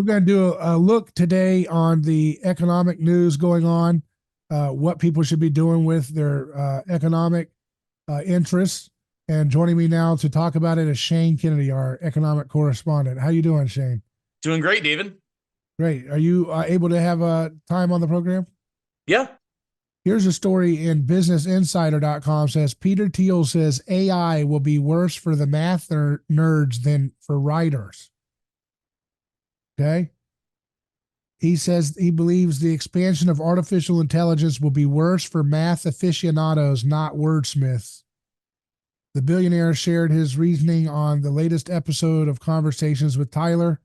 We're going to do a look today on the economic news going on, what people should be doing with their economic interests. And joining me now to talk about it is Shane Kennedy, our economic correspondent. How you doing, Shane? Doing great, David. Great. Are you able to have time on the program? Yeah. Here's a story in businessinsider.com says Peter Thiel says AI will be worse for the math nerds than for writers. Okay. He says he believes the expansion of artificial intelligence will be worse for math aficionados, not wordsmiths. The billionaire shared his reasoning on the latest episode of Conversations with Tyler.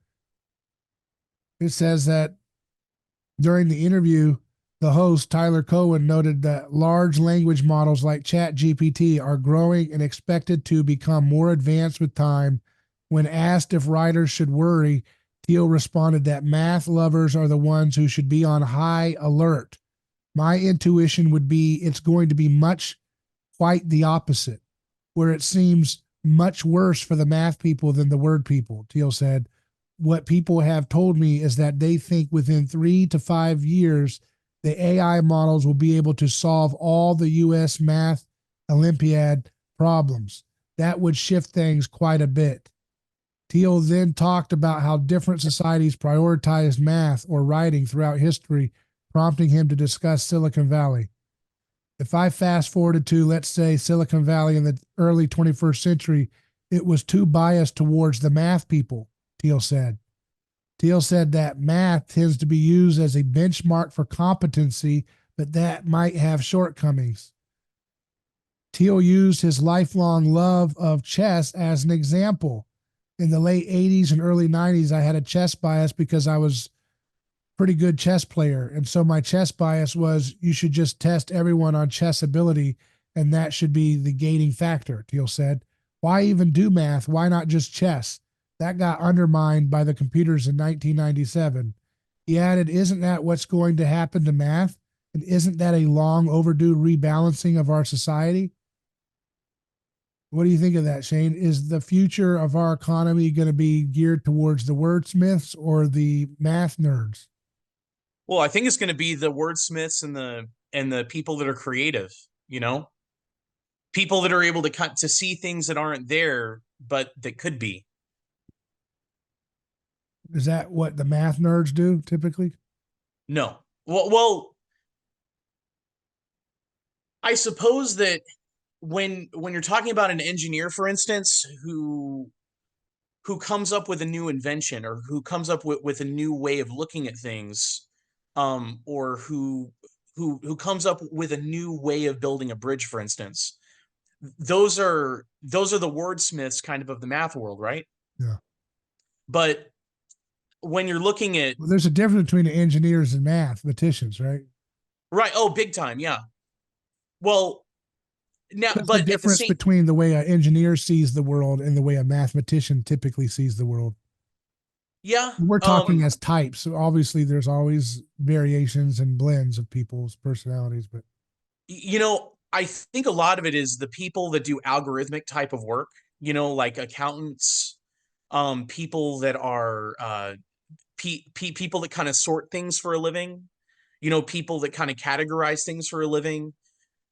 It says that during the interview, the host, Tyler Cohen, noted that large language models like ChatGPT are growing and expected to become more advanced with time. When asked if writers should worry, Thiel responded that math lovers are the ones who should be on high alert. My intuition would be it's going to be quite the opposite, where it seems much worse for the math people than the word people, Thiel said. What people have told me is that they think within 3 to 5 years, the AI models will be able to solve all the U.S. math Olympiad problems. That would shift things quite a bit. Thiel then talked about how different societies prioritized math or writing throughout history, prompting him to discuss Silicon Valley. If I fast forwarded to, let's say, Silicon Valley in the early 21st century, it was too biased towards the math people, Thiel said. Thiel said that math tends to be used as a benchmark for competency, but that might have shortcomings. Thiel used his lifelong love of chess as an example. In the late 80s and early 90s, I had a chess bias because I was a pretty good chess player. And so my chess bias was you should just test everyone on chess ability, and that should be the gating factor, Thiel said. Why even do math? Why not just chess? That got undermined by the computers in 1997. He added, isn't that what's going to happen to math? And isn't that a long overdue rebalancing of our society? What do you think of that, Shane? Is the future of our economy going to be geared towards the wordsmiths or the math nerds? Well, I think it's going to be the wordsmiths and the people that are creative, you know? People that are able to cut to see things that aren't there but that could be. Is that what the math nerds do typically? No. Well, I suppose that when you're talking about an engineer, for instance, who comes up with a new invention or who comes up with a new way of looking at things, or who comes up with a new way of building a bridge, for instance, those are the wordsmiths kind of the math world, right? Yeah. But when you're looking at Well, there's a difference between the engineers and mathematicians, right? right, oh, big time, yeah. Well, now, What's the but at the difference same, between the way an engineer sees the world and the way a mathematician typically sees the world? yeah, We're talking as types. So obviously, there's always variations and blends of people's personalities, but I think a lot of it is the people that do algorithmic type of work, like accountants, people that are people that kind of sort things for a living, people that kind of categorize things for a living,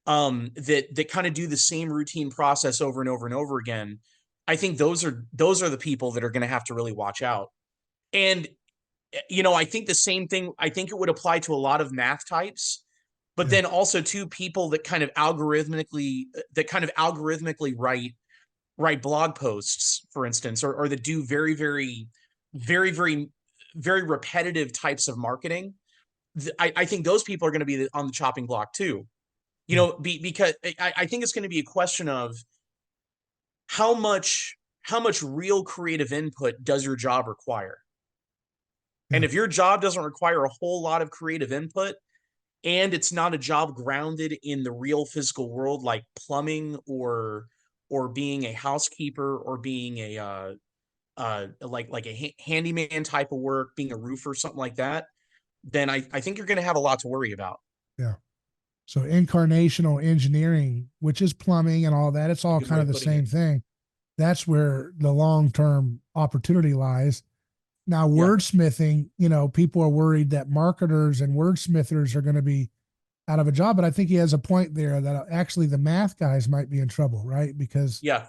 that kind of do the same routine process over and over and over again. I think those are the people that are going to have to really watch out. And I think the same thing, I think it would apply to a lot of math types, but yeah. then also to people that kind of algorithmically write blog posts, for instance, or that do very, very, very, very, very repetitive types of marketing. I think those people are going to be on the chopping block too. Because I think it's going to be a question of how much real creative input does your job require? And Yeah. if your job doesn't require a whole lot of creative input, and it's not a job grounded in the real physical world like plumbing or being a housekeeper or being a like a handyman type of work, being a roofer, something like that, then I think you're going to have a lot to worry about. Yeah. So incarnational engineering, which is plumbing and all that, it's all Good kind way of of the putting same it. thing. That's where the long-term opportunity lies. Now, Yeah. wordsmithing, people are worried that marketers and wordsmithers are going to be out of a job, but I think he has a point there that actually the math guys might be in trouble, right? Because, Yeah.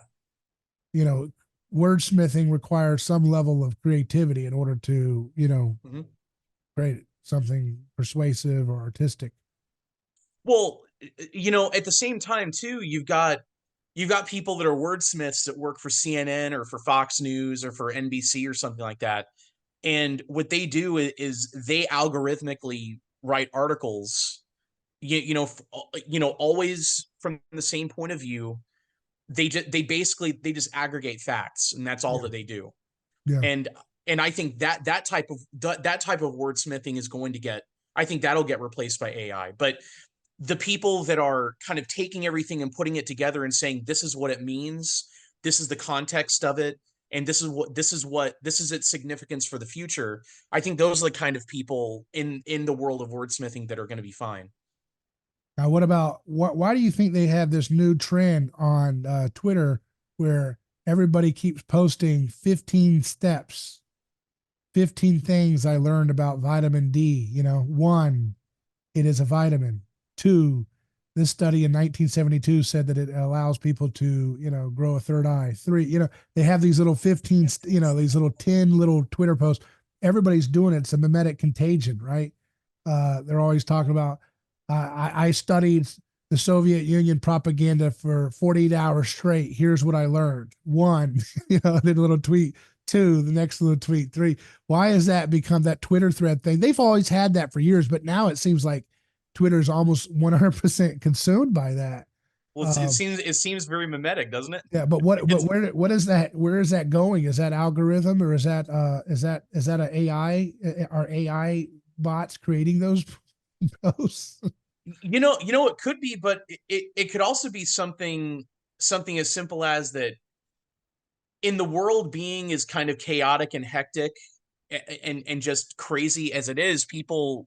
you know, wordsmithing requires some level of creativity in order to, Hmm. create something persuasive or artistic. Well, at the same time too, you've got people that are wordsmiths that work for CNN or for Fox News or for NBC or something like that. And what they do is they algorithmically write articles, always from the same point of view. They just aggregate facts, and that's all Yeah. that they do. Yeah. And I think that type of wordsmithing is going to get, I think that'll get replaced by AI. But the people that are kind of taking everything and putting it together and saying this is what it means, this is the context of it, and this is its significance for the future. I think those are the kind of people in the world of wordsmithing that are going to be fine. Now, what about why do you think they have this new trend on Twitter where everybody keeps posting 15 steps, 15 things I learned about vitamin D? One, it is a vitamin. Two, this study in 1972 said that it allows people to, grow a third eye. Three, they have these little 15, these little 10 little Twitter posts. Everybody's doing it. It's a mimetic contagion, right? They're always talking about, I studied the Soviet Union propaganda for 48 hours straight. Here's what I learned. One, then a little tweet. Two, the next little tweet. Three, why has that become that Twitter thread thing? They've always had that for years, but now it seems like Twitter's almost 100% consumed by that. Well, it Um, seems it seems very mimetic, doesn't it? yeah, but It's what is that? Where is that going? Is that algorithm or is that a AI? Are AI bots creating those posts? it could be, but it could also be something as simple as that. In the world being as kind of chaotic and hectic and just crazy as it is, people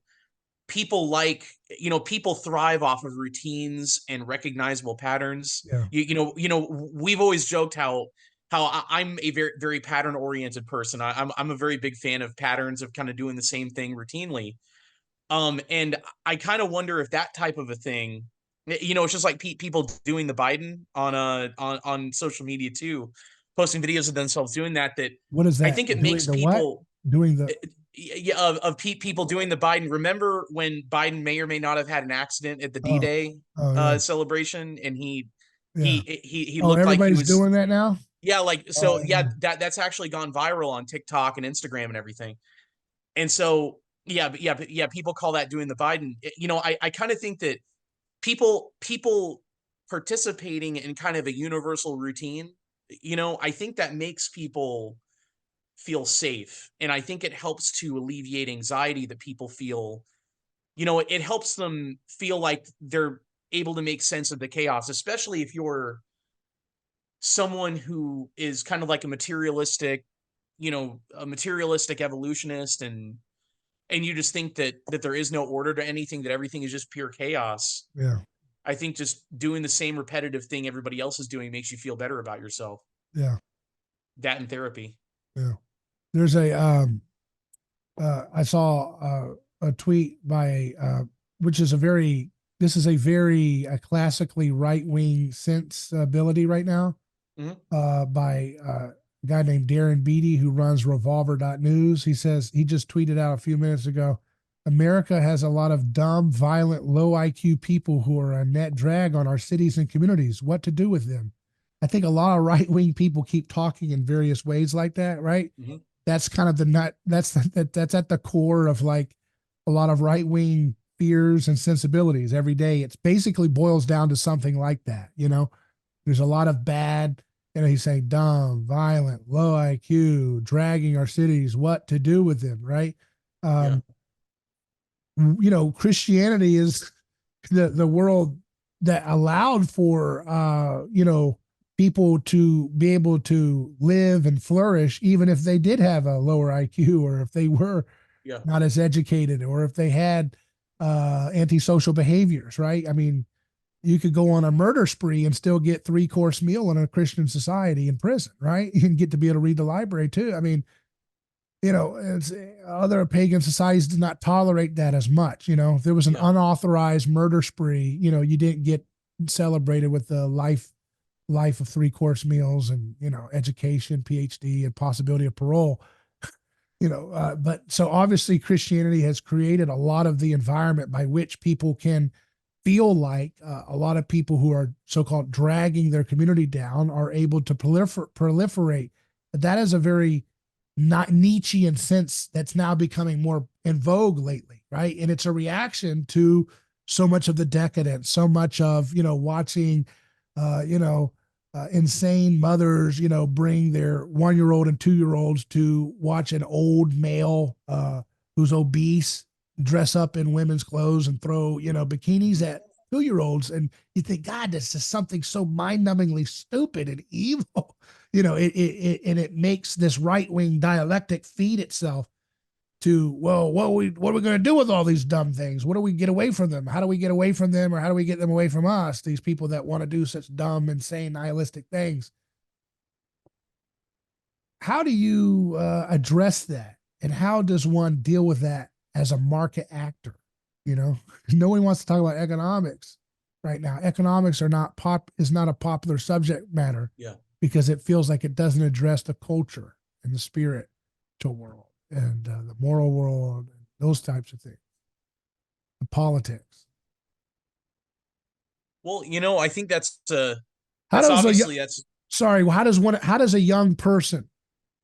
thrive off of routines and recognizable patterns. Yeah, We've always joked how I'm a very very pattern oriented person. I'm a very big fan of patterns, of kind of doing the same thing routinely. And I kind of wonder if that type of a thing, it's just like people doing the Biden on social media too, posting videos of themselves doing that. That what is I that? think it Doing makes the what? people, Doing the yeah, of people doing the Biden. Remember when Biden may or may not have had an accident at the oh D-Day oh yeah celebration, and he yeah he he oh looked like he everybody's was, doing that now. yeah, like, Oh so yeah, yeah that's actually gone viral on TikTok and Instagram and everything. And so, yeah, people call that doing the Biden. I kind of think that people participating in kind of a universal routine, I think that makes people feel safe, and I think it helps to alleviate anxiety that people feel. It helps them feel like they're able to make sense of the chaos, especially if you're someone who is kind of like a materialistic evolutionist, and you just think that there is no order to anything, that everything is just pure chaos. yeah I think just doing the same repetitive thing everybody else is doing makes you feel better about yourself. yeah That and therapy. yeah. There's a I saw a tweet by which is a very this is a very classically right wing sensibility right now Hmm. by a guy named Darren Beatty who runs Revolver.news. He says he just tweeted out a few minutes ago. America has a lot of dumb, violent, low IQ people who are a net drag on our cities and communities. What to do with them? I think a lot of right wing people keep talking in various ways like that, right? Hmm. That's kind of the nut. That's at the core of like a lot of right wing fears and sensibilities every day. It's basically boils down to something like that. There's a lot of bad. He's saying dumb, violent, low IQ, dragging our cities. What to do with them, right? Yeah. Um, Christianity is the world that allowed for people to be able to live and flourish even if they did have a lower IQ or if they were Yeah. not as educated or if they had antisocial behaviors, right? I mean, you could go on a murder spree and still get 3-course meal in a Christian society in prison, right? You can get to be able to read the library too. I mean, it's other pagan societies did not tolerate that as much. If there was an Yeah. unauthorized murder spree, you didn't get celebrated with the life of 3-course meals and education, PhD, and possibility of parole. But so obviously Christianity has created a lot of the environment by which people can feel like a lot of people who are so-called dragging their community down are able to proliferate. But that is a very not Nietzschean sense that's now becoming more in vogue lately, right? And it's a reaction to so much of the decadence, so much of watching, uh, you know, insane mothers, bring their 1-year-old and 2-year-olds to watch an old male who's obese dress up in women's clothes and throw, bikinis at 2-year-olds. And you think, God, this is something so mind-numbingly stupid and evil. And it makes this right-wing dialectic feed itself to, well, what are we going to do with all these dumb things? What do we get away from them? How do we get away from them, or how do we get them away from us? These people that want to do such dumb, insane, nihilistic things. How do you address that, and how does one deal with that as a market actor? No one wants to talk about economics right now. Economics is not a popular subject matter. Yeah. Because it feels like it doesn't address the culture and the spiritual world and the moral world, and those types of things, the politics. Well, I think that's How that's does obviously that's how does a young person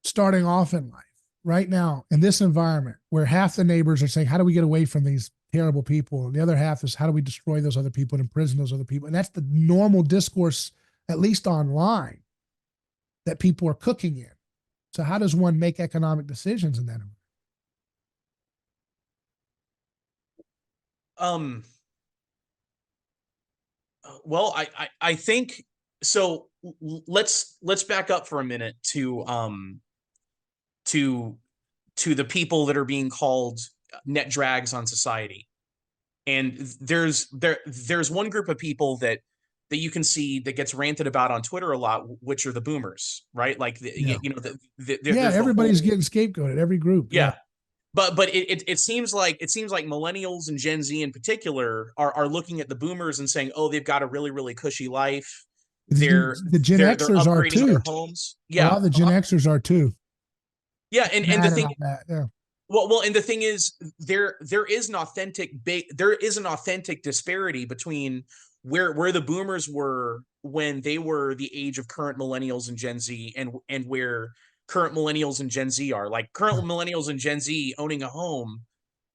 starting off in life right now in this environment where half the neighbors are saying, how do we get away from these terrible people? And the other half is, how do we destroy those other people and imprison those other people? And that's the normal discourse, at least online, that people are cooking in. So how does one make economic decisions in that? um well, I think so. Let's back up for a minute to to the people that are being called net drags on society. And there's one group of people that you can see that gets ranted about on Twitter a lot, which are the boomers, right? Like Yeah. Yeah, there's the everybody's whole getting scapegoated, every group. Yeah. yeah. But it seems like millennials and Gen Z in particular are looking at the boomers and saying, oh, they've got a really really cushy life. They're The Gen they're Xers are upgrading their too. homes. A lot Yeah, of the Gen Xers are too. yeah, and the Mad thing about that. Yeah. and the thing is, there is an authentic disparity between where the boomers were when they were the age of current millennials and Gen Z, and where current millennials and Gen Z are. Like current millennials and Gen Z owning a home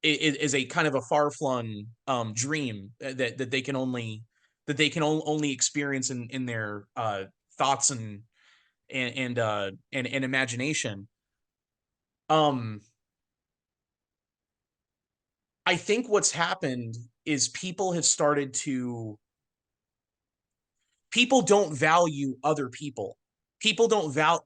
is a kind of a far-flung dream that they can only only experience in their thoughts and imagination. um I think what's happened is people don't value other people. People don't value,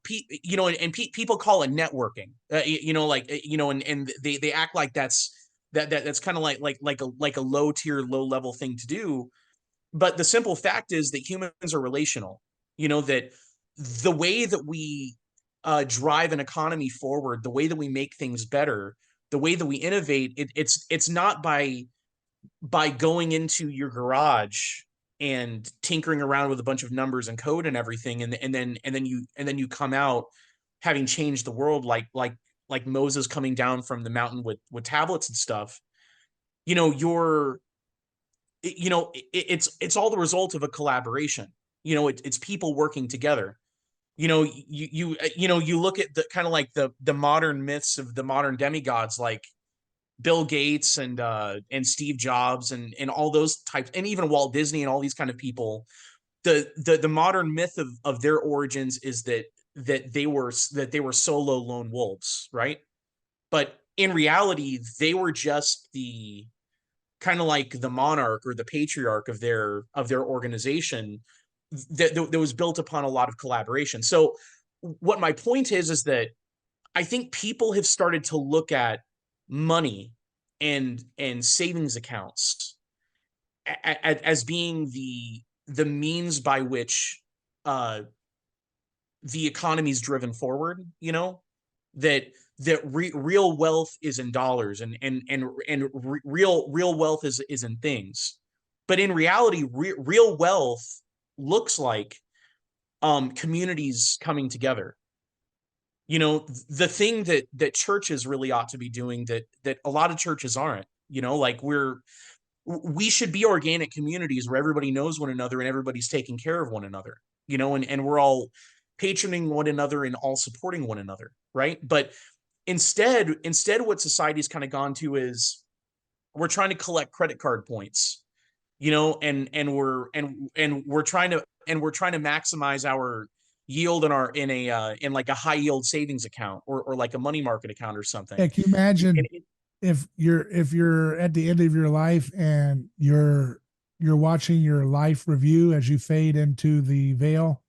people call it networking. And they act like that's kind of like a low tier, low level thing to do. But the simple fact is that humans are relational. That the way that we drive an economy forward, the way that we make things better, the way that we innovate, it's not by going into your garage and tinkering around with a bunch of numbers and code and everything, and then you come out having changed the world, like Moses coming down from the mountain with tablets and stuff. You know, you're it's all the result of a collaboration. It's people working together. You look at the kind of like the modern myths of the modern demigods, like Bill Gates and Steve Jobs and all those types, and even Walt Disney and all these kind of people. The modern myth of their origins is that they were solo lone wolves, right? But in reality, they were just the kind of like the monarch or the patriarch of their organization that was built upon a lot of collaboration. So what my point is that I think people have started to look at money and savings accounts as being the means by which uh, the economy is driven forward. That that real wealth is in dollars, and real wealth is in things. But in reality, real wealth looks like communities coming together. You know, the thing that churches really ought to be doing that a lot of churches aren't. You know, like we should be organic communities where everybody knows one another and everybody's taking care of one another. You know, and we're all patroning one another and all supporting one another, right? But instead what society's kind of gone to is we're trying to collect credit card points, you know, and we're trying to maximize our yield in our in like a high yield savings account or like a money market account or something. Yeah, can you imagine if you're at the end of your life and you're watching your life review as you fade into the veil,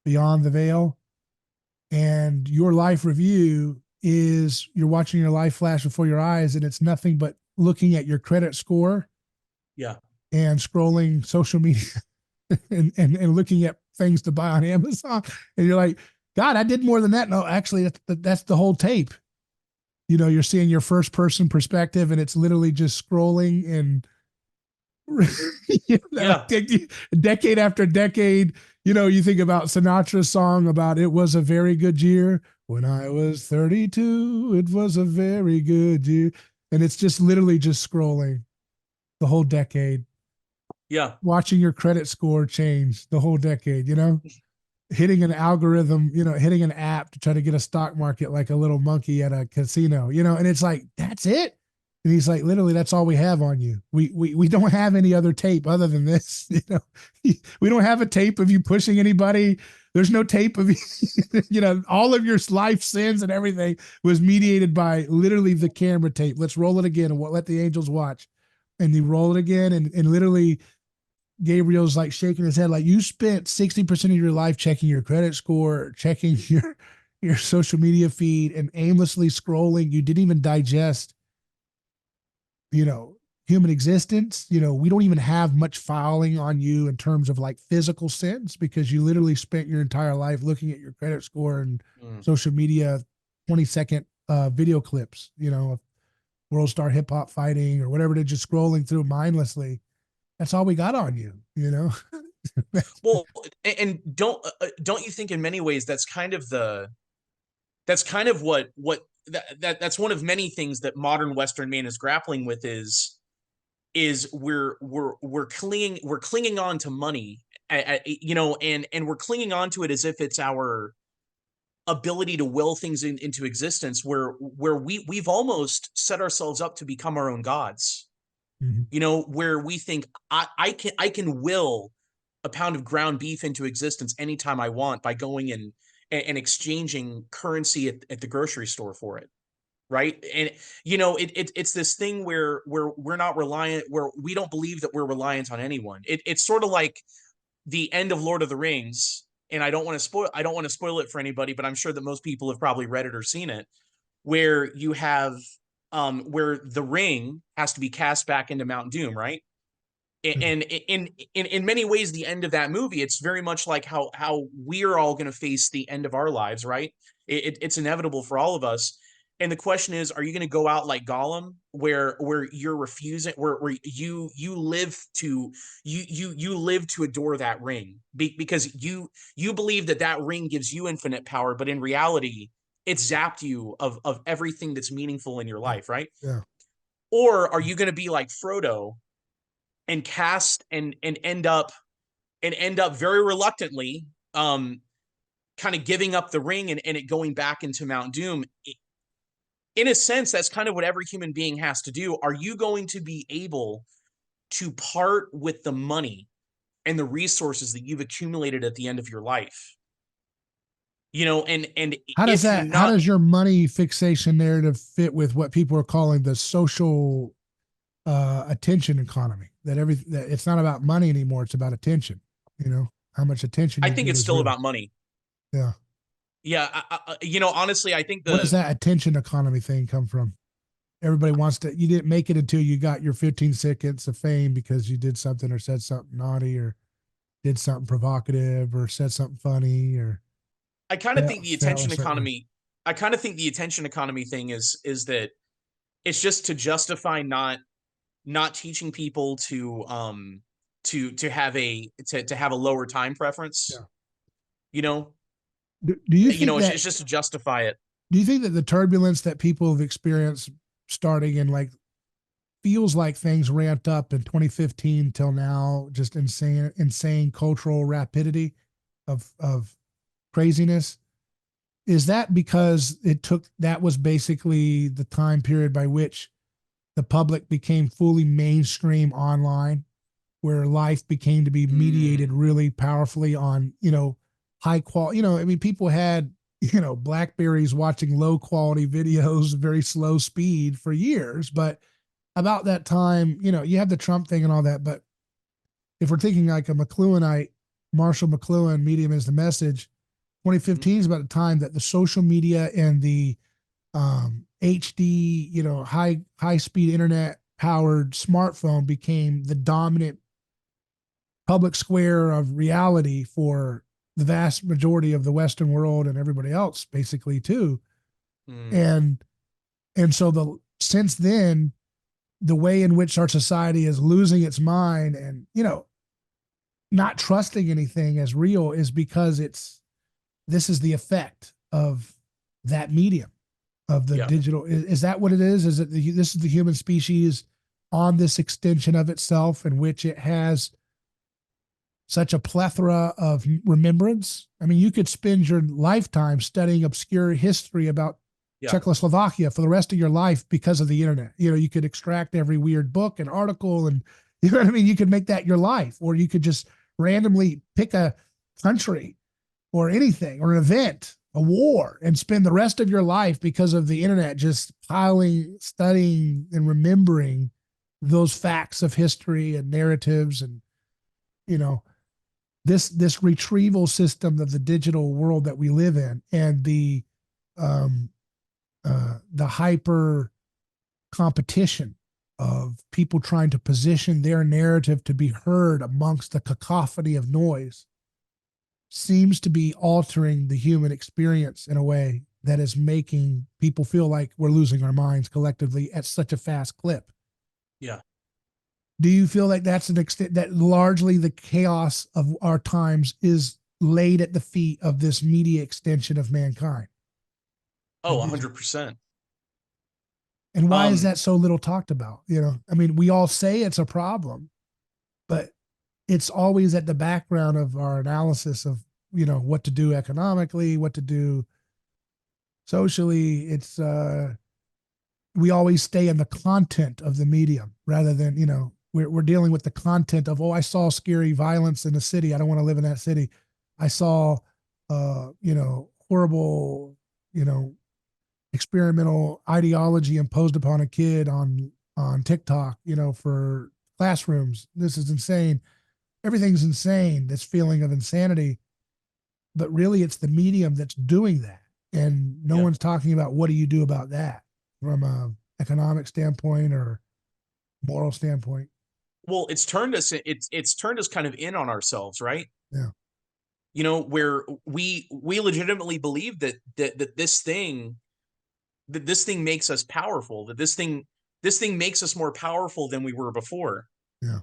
beyond the veil, and your life review is you're watching your life flash before your eyes, and it's nothing but looking at your credit score Yeah. and scrolling social media and looking at things to buy on Amazon, and you're like, God, I did more than that. No, actually, that's the whole tape. You know, you're seeing your first person perspective, and it's literally just scrolling and you know, Yeah. decade after decade. You know, you think about Sinatra's song about it was a very good year when I was 32. It was a very good year, and it's just literally just scrolling the whole decade, Yeah. watching your credit score change the whole decade. You know, hitting an algorithm, you know, hitting an app to try to get a stock market like a little monkey at a casino, you know, and it's like, that's it. And he's like, literally, that's all we have on you. We don't have any other tape other than this. You know, we don't have a tape of you pushing anybody. There's no tape of you, you know, all of your life sins and everything was mediated by literally the camera tape. Let's roll it again and let the angels watch. And you roll it again, and literally Gabriel's like shaking his head, like, you spent 60% of your life checking your credit score, checking your social media feed, and aimlessly scrolling. You didn't even digest, you know, human existence. You know, we don't even have much filing on you in terms of like physical sins because you literally spent your entire life looking at your credit score and social media 20-second video clips, you know, of world star hip hop fighting or whatever. They're just scrolling through mindlessly. That's all we got on you, you know? Well, and don't you think in many ways that's kind of what that's one of many things that modern Western man is grappling with is we're clinging on to money, you know, and we're clinging on to it as if it's our ability to will things into existence, where we've almost set ourselves up to become our own gods. Mm-hmm. You know, where we think I can will a pound of ground beef into existence anytime I want by going and exchanging currency at the grocery store for it, right? And you know, it's this thing where we're not reliant, where we don't believe that we're reliant on anyone. It's sort of like the end of Lord of the Rings, and I don't want to spoil it for anybody, but I'm sure that most people have probably read it or seen it, where you have where the ring has to be cast back into Mount Doom, right? And in many ways, the end of that movie, it's very much like how we're all going to face the end of our lives, right? It's inevitable for all of us. And the question is, are you going to go out like Gollum, where you're refusing, where you live to you live to adore that ring because you believe that that ring gives you infinite power, but in reality, it's zapped you of everything that's meaningful in your life, right? Yeah. Or are you going to be like Frodo and cast and end up very reluctantly kind of giving up the ring and it going back into Mount Doom? In a sense, that's kind of what every human being has to do. Are you going to be able to part with the money and the resources that you've accumulated at the end of your life? You know, and if you're How not, does your money fixation narrative fit with what people are calling the social attention economy? That it's not about money anymore, it's about attention. You know, how much attention I you think give it's is still really, about money. yeah. Yeah, you know, honestly, I think What does the that attention economy thing come from? Everybody wants to, you didn't make it until you got your 15 seconds of fame because you did something or said something naughty or did something provocative or said something funny or I kind of think the fell a attention certain way. economy. I kind of think the attention economy thing is that it's just to justify not teaching people to have to have a lower time preference. Yeah. You know, Do you think it's that just to justify it. do you think that the turbulence that people have experienced starting in like feels like things ramped up in 2015 till now, just insane cultural rapidity of craziness? Is that because that was basically the time period by which the public became fully mainstream online, where life became to be mediated Mm, really powerfully on, high quality, I mean, people had, Blackberries watching low quality videos, very slow speed for years. But about that time, you have the Trump thing and all that. But if we're thinking like a McLuhanite, Marshall McLuhan, medium is the message, mhm, 2015 is about the time that the social media and the HD, high speed internet powered smartphone became the dominant public square of reality for the vast majority of the Western world and everybody else, basically too. mm, And so since then, the way in which our society is losing its mind and not trusting anything as real is because this is the effect of that medium of the yeah, digital. Is that what it is? Is it this is the human species on this extension of itself in which it has such a plethora of remembrance? I mean, you could spend your lifetime studying obscure history about yeah, Czechoslovakia for the rest of your life because of the internet. You could extract every weird book and article, and you know what I mean? You could make that your life, or you could just randomly pick a country or anything or an event, a war, and spend the rest of your life because of the internet just piling, studying, and remembering those facts of history and narratives. And you know this retrieval system of the digital world that we live in, and um, the hyper competition of people trying to position their narrative to be heard amongst the cacophony of noise seems to be altering the human experience in a way that is making people feel like we're losing our minds collectively at such a fast clip. yeah. Do you feel like that's an extent that largely the chaos of our times is laid at the feet of this media extension of mankind? The Oh, digital. 100%. And why is Um, that so little talked about? I mean, we all say it's a problem, but it's always at the background of our analysis of, what to do economically, what to do socially. We always stay in the content of the medium rather than, we're dealing with the content of, oh, I saw scary violence in the city. I don't want to live in that city. I saw, horrible, you know, experimental ideology imposed upon a kid on TikTok, for classrooms. This is insane. Everything's insane. This feeling of insanity, but really, it's the medium that's doing that, and no yeah. one's talking about what do you do about that from a economic standpoint or moral standpoint. Well, it's turned us kind of in on ourselves, right? Yeah, Where we legitimately believe that this thing makes us powerful, that this thing makes us more powerful than we were before. yeah,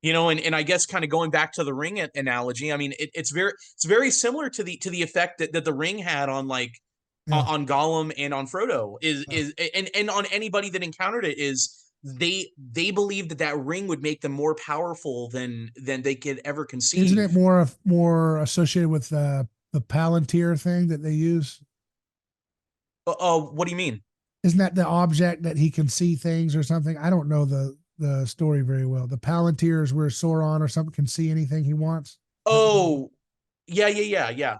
And I guess kind of going back to the ring analogy, I mean, it's very similar to the effect that the ring had on like yeah. on Gollum and on Frodo Uh, is and on anybody that encountered it is they believed that that ring would make them more powerful than they could ever isn't conceive. it more associated with the Palantir thing that they use? What do you mean? Isn't that the object that he can see things or something? I don't know the story very well. The Palantir is where Sauron or something can see anything he wants. Is that what that is? Oh, yeah.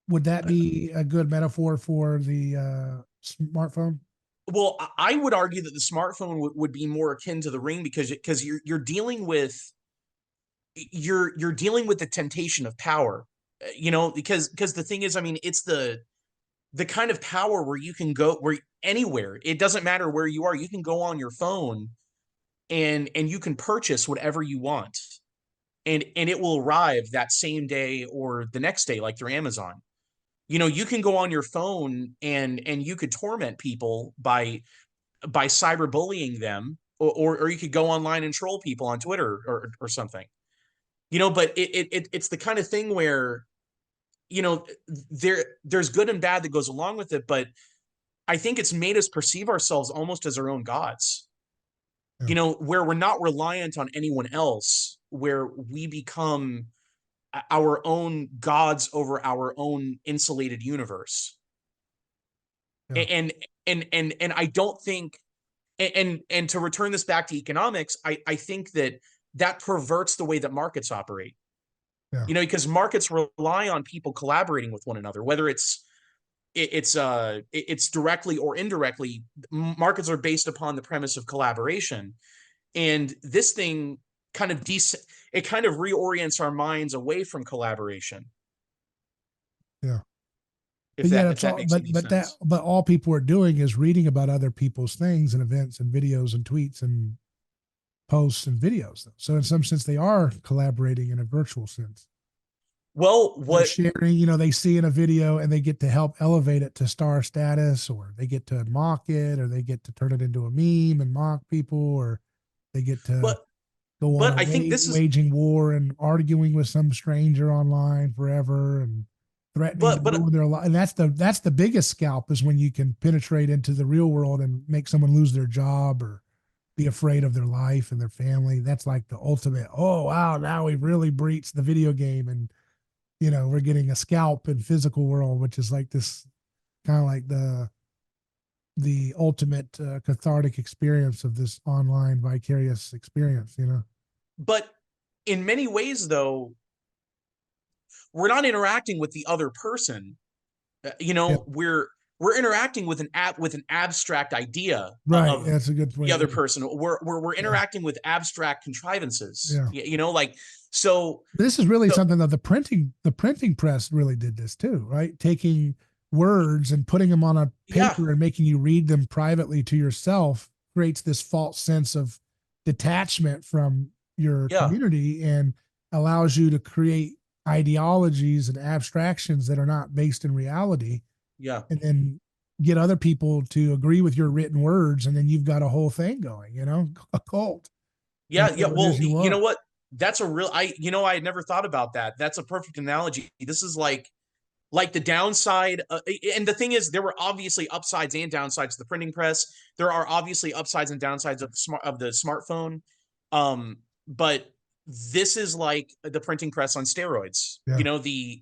Would that be a good metaphor for the smartphone? Well, I would argue that the smartphone would be more akin to the ring because you're dealing with you're dealing with the temptation of power. Because the thing is, I mean, it's the kind of power where you can go where anywhere. It doesn't matter where you are. You can go on your phone and you can purchase whatever you want, and it will arrive that same day or the next day, like through Amazon. You can go on your phone and you could torment people by cyberbullying them, or you could go online and troll people on Twitter or something. But it's the kind of thing where, there's good and bad that goes along with it, but I think it's made us perceive ourselves almost as our own gods. Yeah. Where we're not reliant on anyone else, where we become our own gods over our own insulated universe. Yeah. And I don't think, and to return this back to economics, I think that perverts the way that markets operate. Yeah. Because markets rely on people collaborating with one another, whether it's directly or indirectly. Markets are based upon the premise of collaboration, and this thing kind of it kind of reorients our minds away from collaboration. Yeah. If But yeah, that that's all. makes any sense. But all people are doing is reading about other people's things and events and videos and tweets and posts and videos. So in some sense, they are collaborating in a virtual sense. Well, They're what sharing, they see in a video and they get to help elevate it to star status, or they get to mock it, or they get to turn it into a meme and mock people, or they get to but go on but I think this is waging war and arguing with some stranger online forever and threatening to but ruin their life. And that's the biggest scalp, is when you can penetrate into the real world and make someone lose their job or be afraid of their life and their family. That's like the ultimate. Oh wow, now we've really breached the video game, and we're getting a scalp in physical world, which is like this kind of like the ultimate cathartic experience of this online vicarious experience. but in many ways, though, we're not interacting with the other person. Yeah, We're interacting with an abstract idea right. of That's a good the point. other person. We're Yeah, interacting with abstract contrivances. yeah. Like, so This is really so something that the printing press really did this too, right? Taking words and putting them on a yeah, paper and making you read them privately to yourself creates this false sense of detachment from your yeah, community and allows you to create ideologies and abstractions that are not based in reality, yeah. and then get other people to agree with your written words, and then you've got a whole thing going, a cult or Yeah, yeah. whatever it Well, is you you know want. what? That's a real I had never thought about that. That's a perfect analogy. This is like the downside, and the thing is, there were obviously upsides and downsides to the printing press. There are obviously upsides and downsides of the smartphone. But this is like the printing press on steroids. Yeah. The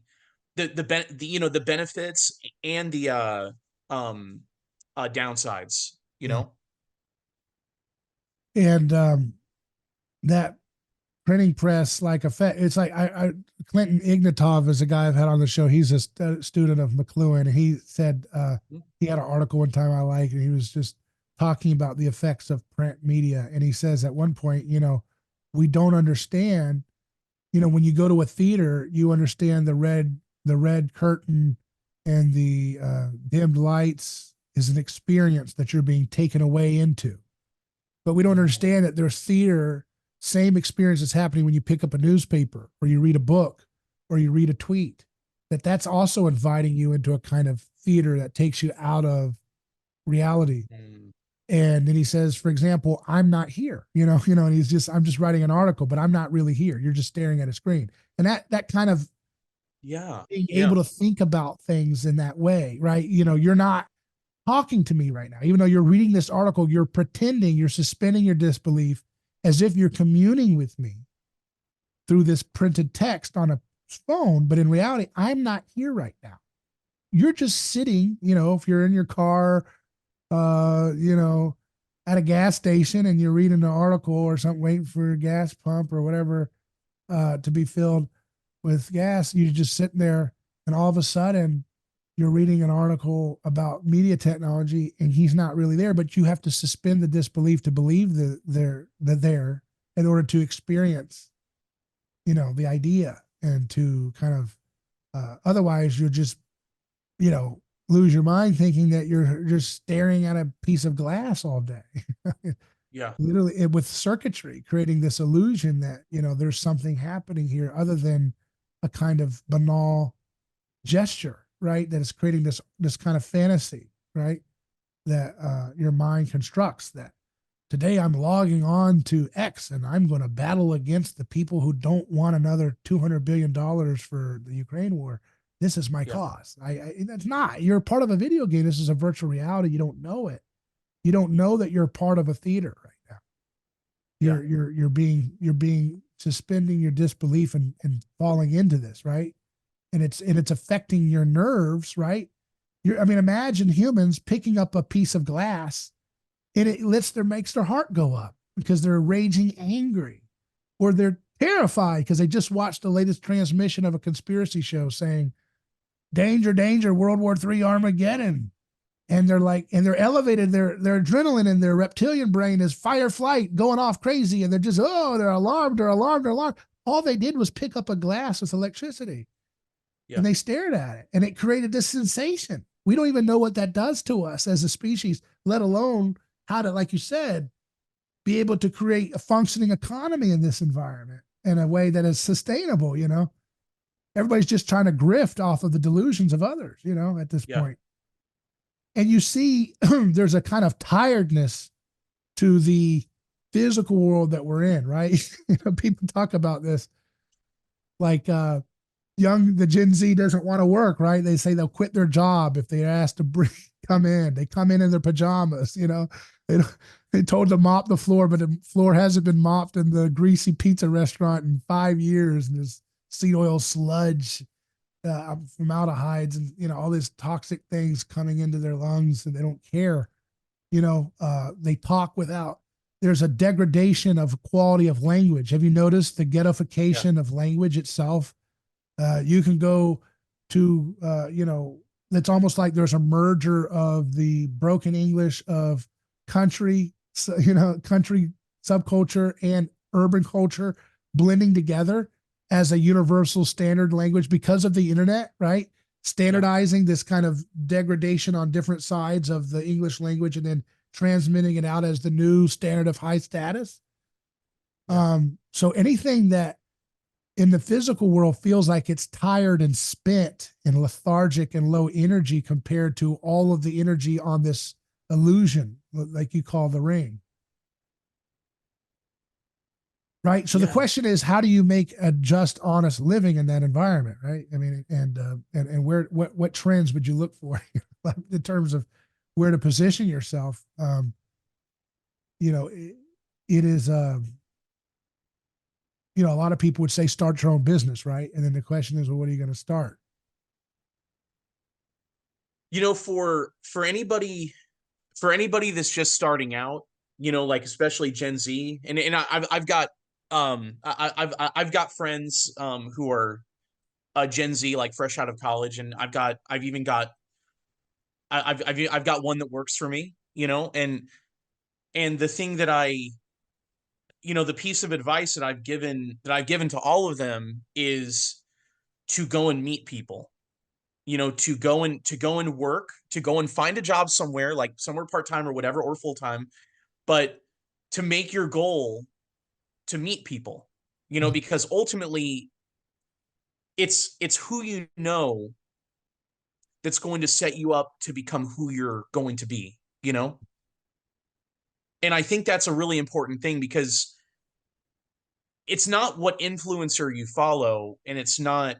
benefits and the um downsides, Yeah. And that printing press like effect. It's like Clinton Ignatov is a guy I've had on the show. He's a student of McLuhan. And he said he had an article one time I like, and he was just talking about the effects of print media. And he says at one point, we don't understand. When you go to a theater, you understand the red curtain and the dimmed lights is an experience that you're being taken away into. But we don't understand that there's theater, same experience that's happening when you pick up a newspaper or you read a book or you read a tweet, that's also inviting you into a kind of theater that takes you out of reality. Mm. And then he says, for example, I'm not here, and I'm just writing an article, but I'm not really here. You're just staring at a screen. And that kind of Yeah, being yeah, able to think about things in that way, right? You're not talking to me right now. Even though you're reading this article, you're pretending, you're suspending your disbelief as if you're communing with me through this printed text on a phone. But in reality, I'm not here right now. You're just sitting, if you're in your car, at a gas station and you're reading an article or something, waiting for a gas pump or whatever to be filled with gas, you're just sitting there, and all of a sudden you're reading an article about media technology and he's not really there, but you have to suspend the disbelief to believe that they're there in order to experience, the idea, and to kind of otherwise you'll just, lose your mind thinking that you're just staring at a piece of glass all day. yeah. Literally with circuitry, creating this illusion that, there's something happening here other than a kind of banal gesture. right? That is creating this kind of fantasy, right? That your mind constructs that today I'm logging on to X and I'm going to battle against the people who don't want another $200 billion for the Ukraine war. This is my Yeah. cause. That's not. You're part of a video game. This is a virtual reality. You don't know it. You don't know that you're part of a theater right now. Yeah. You're being suspending your disbelief and falling into this, right? And it's affecting your nerves, right? I mean, imagine humans picking up a piece of glass and it makes their heart go up because they're raging angry or they're terrified because they just watched the latest transmission of a conspiracy show saying danger, danger, World War III, Armageddon. And they're like, and they're elevated, their adrenaline and their reptilian brain is fire flight going off crazy. And they're just, oh, they're alarmed, they're alarmed, they're alarmed. All they did was pick up a glass with electricity Yeah. and they stared at it and it created this sensation. We don't even know what that does to us as a species, let alone how to, like you said, be able to create a functioning economy in this environment in a way that is sustainable. Everybody's just trying to grift off of the delusions of others, at this Yeah. point. And you see there's a kind of tiredness to the physical world that we're in, right? People talk about this like the Gen Z doesn't want to work, right? They say they'll quit their job if they're asked to come in. They come in their pajamas, they told to mop the floor, but the floor hasn't been mopped in the greasy pizza restaurant in 5 years, and there's seed oil sludge, formaldehydes, and all these toxic things coming into their lungs, and they don't care. They talk without. There's a degradation of quality of language. Have you noticed the ghettoification of language itself? You can go to, it's almost like there's a merger of the broken English of country, country subculture and urban culture blending together as a universal standard language because of the internet, right? Standardizing this kind of degradation on different sides of the English language and then transmitting it out as the new standard of high status. So anything that in the physical world feels like it's tired and spent and lethargic and low energy compared to all of the energy on this illusion, like you call the ring. Right. So the question is, how do you make a just, honest living in that environment? Right. I mean, and what trends would you look for in terms of where to position yourself? It is, a lot of people would say start your own business, right? And then the question is, well, what are you going to start? For anybody that's just starting out, like especially Gen Z, and I've got I've got friends who are Gen Z, like fresh out of college, and I've got one that works for me, and the thing that the piece of advice that I've given to all of them is to go and meet people, to go and work, to go and find a job somewhere, like somewhere part-time or whatever, or full-time, but to make your goal to meet people, because ultimately it's who that's going to set you up to become who you're going to be, and I think that's a really important thing, because it's not what influencer you follow, and it's not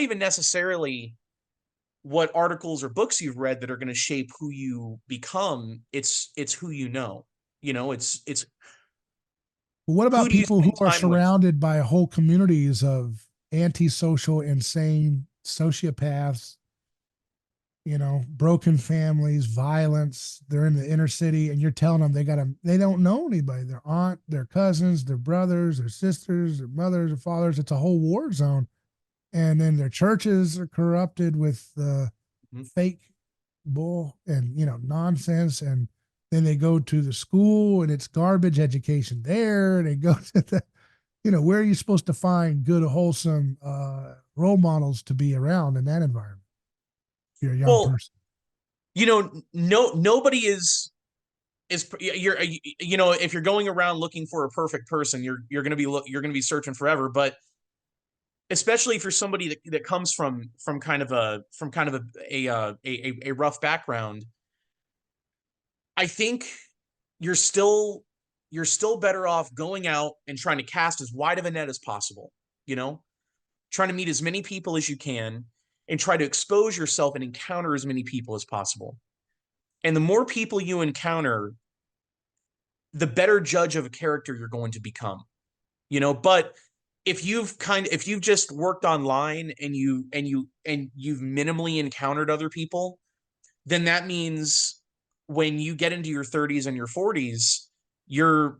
even necessarily what articles or books you've read that are going to shape who you become. It's who it's what about who do you people who spend are time with? surrounded by whole communities of antisocial, insane sociopaths, broken families, violence? They're in the inner city and you're telling them they don't know anybody, their aunt, their cousins, their brothers, their sisters, their mothers, their fathers. It's a whole war zone. And then their churches are corrupted with fake bull and nonsense. And then they go to the school and it's garbage education there. They go to the where are you supposed to find good, wholesome role models to be around in that environment? You're a young Well, person. no, nobody is you're if you're going around looking for a perfect person, you're going to be searching forever. But especially for somebody that comes from kind of a rough background. I think you're still you're still better off going out and trying to cast as wide of a net as possible, you know, trying to meet as many people as you can and try to expose yourself and encounter as many people as possible. And the more people you encounter, the better judge of a character you're going to become, you know. But if you've just worked online and you've minimally encountered other people, then that means when you get into your 30s and your 40s, you're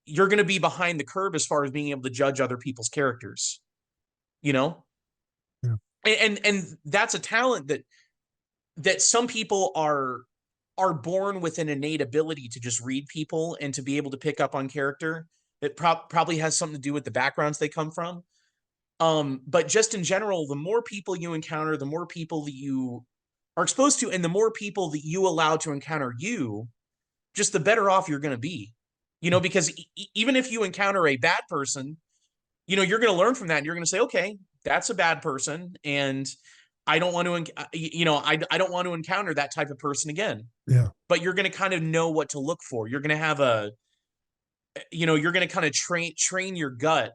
you're going to be behind the curve as far as being able to judge other people's characters, you know. Yeah. And that's a talent that some people are born with an innate ability to just read people and to be able to pick up on character. It probably has something to do with the backgrounds they come from. But just in general, the more people you encounter, the more people that you are exposed to, and the more people that you allow to encounter you, just the better off you're going to be. You know, because even if you encounter a bad person, you know, you're going to learn from that, and you're going to say, okay, that's a bad person, and I don't want to, you know, I don't want to encounter that type of person again. Yeah. But you're going to kind of know what to look for. You're going to have you know, you're going to kind of train your gut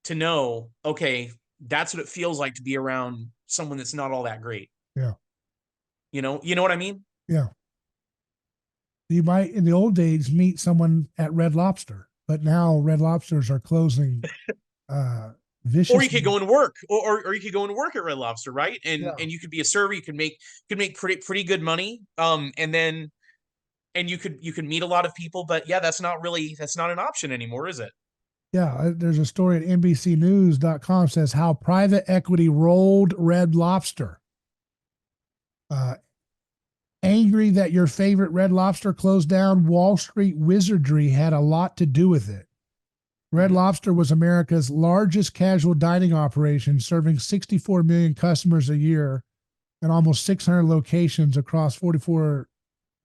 to know, okay, that's what it feels like to be around someone that's not all that great. Yeah. You know what I mean? Yeah. You might in the old days meet someone at Red Lobster, but now Red Lobsters are closing viciously. Or you could go and work, or you could go and work at Red Lobster, right? Yeah. And you could be a server. You could make pretty good money. And then you could meet a lot of people. But yeah, that's not an option anymore, is it? Yeah, there's a story at NBCnews.com says how private equity rolled Red Lobster. Angry that your favorite Red Lobster closed down, Wall Street wizardry had a lot to do with it. Red Lobster was America's largest casual dining operation, serving 64 million customers a year and almost 600 locations across 44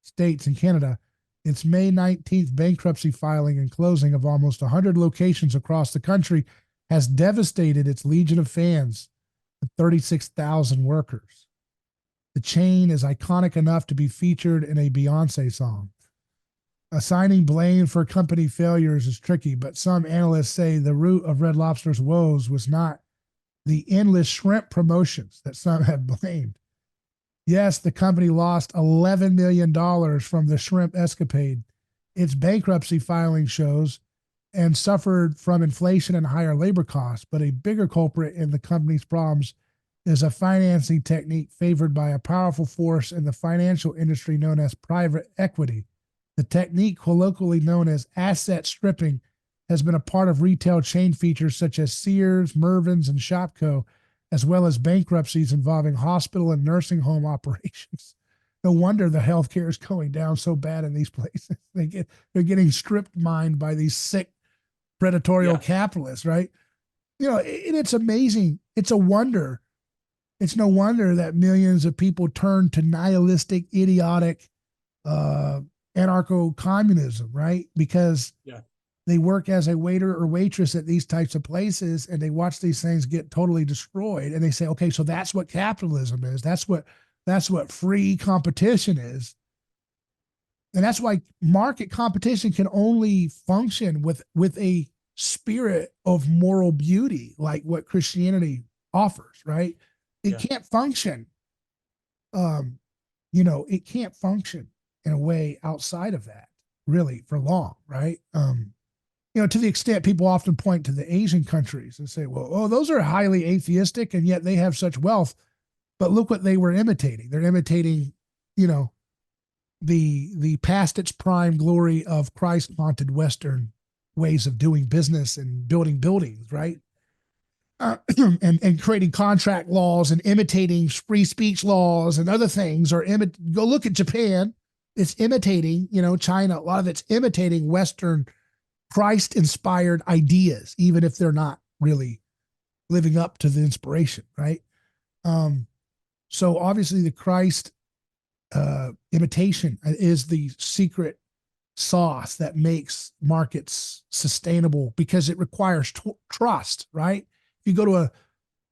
states and Canada. Its May 19th bankruptcy filing and closing of almost 100 locations across the country has devastated its legion of fans and 36,000 workers. The chain is iconic enough to be featured in a Beyonce song. Assigning blame for company failures is tricky, but some analysts say the root of Red Lobster's woes was not the endless shrimp promotions that some have blamed. Yes, the company lost $11 million from the shrimp escapade. Its bankruptcy filing shows and suffered from inflation and higher labor costs, but a bigger culprit in the company's problems is a financing technique favored by a powerful force in the financial industry known as private equity. The technique, colloquially known as asset stripping, has been a part of retail chain features such as Sears, Mervyn's, and Shopko, as well as bankruptcies involving hospital and nursing home operations. No wonder the healthcare is going down so bad in these places. They're getting stripped mined by these sick predatorial capitalists, right? You know, it's amazing. It's a wonder. It's no wonder that millions of people turn to nihilistic, idiotic, anarcho-communism, right? Because they work as a waiter or waitress at these types of places and they watch these things get totally destroyed. And they say, okay, so that's what capitalism is. That's what free competition is. And that's why market competition can only function with a spirit of moral beauty, like what Christianity offers, right? It can't function. It can't function in a way outside of that, really, for long, right? To the extent people often point to the Asian countries and say, well, oh, those are highly atheistic and yet they have such wealth. But look what they were imitating. They're imitating, the past its prime glory of Christ-haunted Western ways of doing business and building buildings, right? And creating contract laws and imitating free speech laws and other things. Go look at Japan. It's imitating, China. A lot of it's imitating Western Christ-inspired ideas, even if they're not really living up to the inspiration, right? So obviously the Christ imitation is the secret sauce that makes markets sustainable because it requires trust, right? If you go to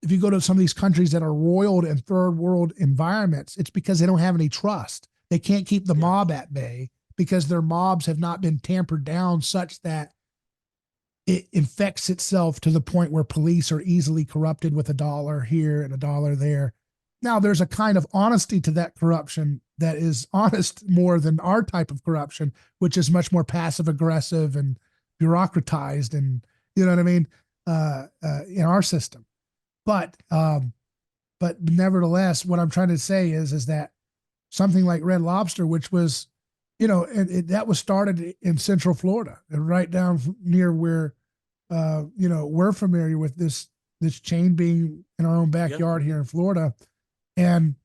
if you go to some of these countries that are roiled and third world environments, it's because they don't have any trust. They can't keep the mob at bay because their mobs have not been tampered down such that it infects itself to the point where police are easily corrupted with a dollar here and a dollar there. Now, there's a kind of honesty to that corruption that is honest more than our type of corruption, which is much more passive aggressive and bureaucratized, and you know what I mean, in our system. But nevertheless, what I'm trying to say is that something like Red Lobster, which was, that was started in Central Florida, and right down near where, we're familiar with this chain being in our own backyard here in Florida, and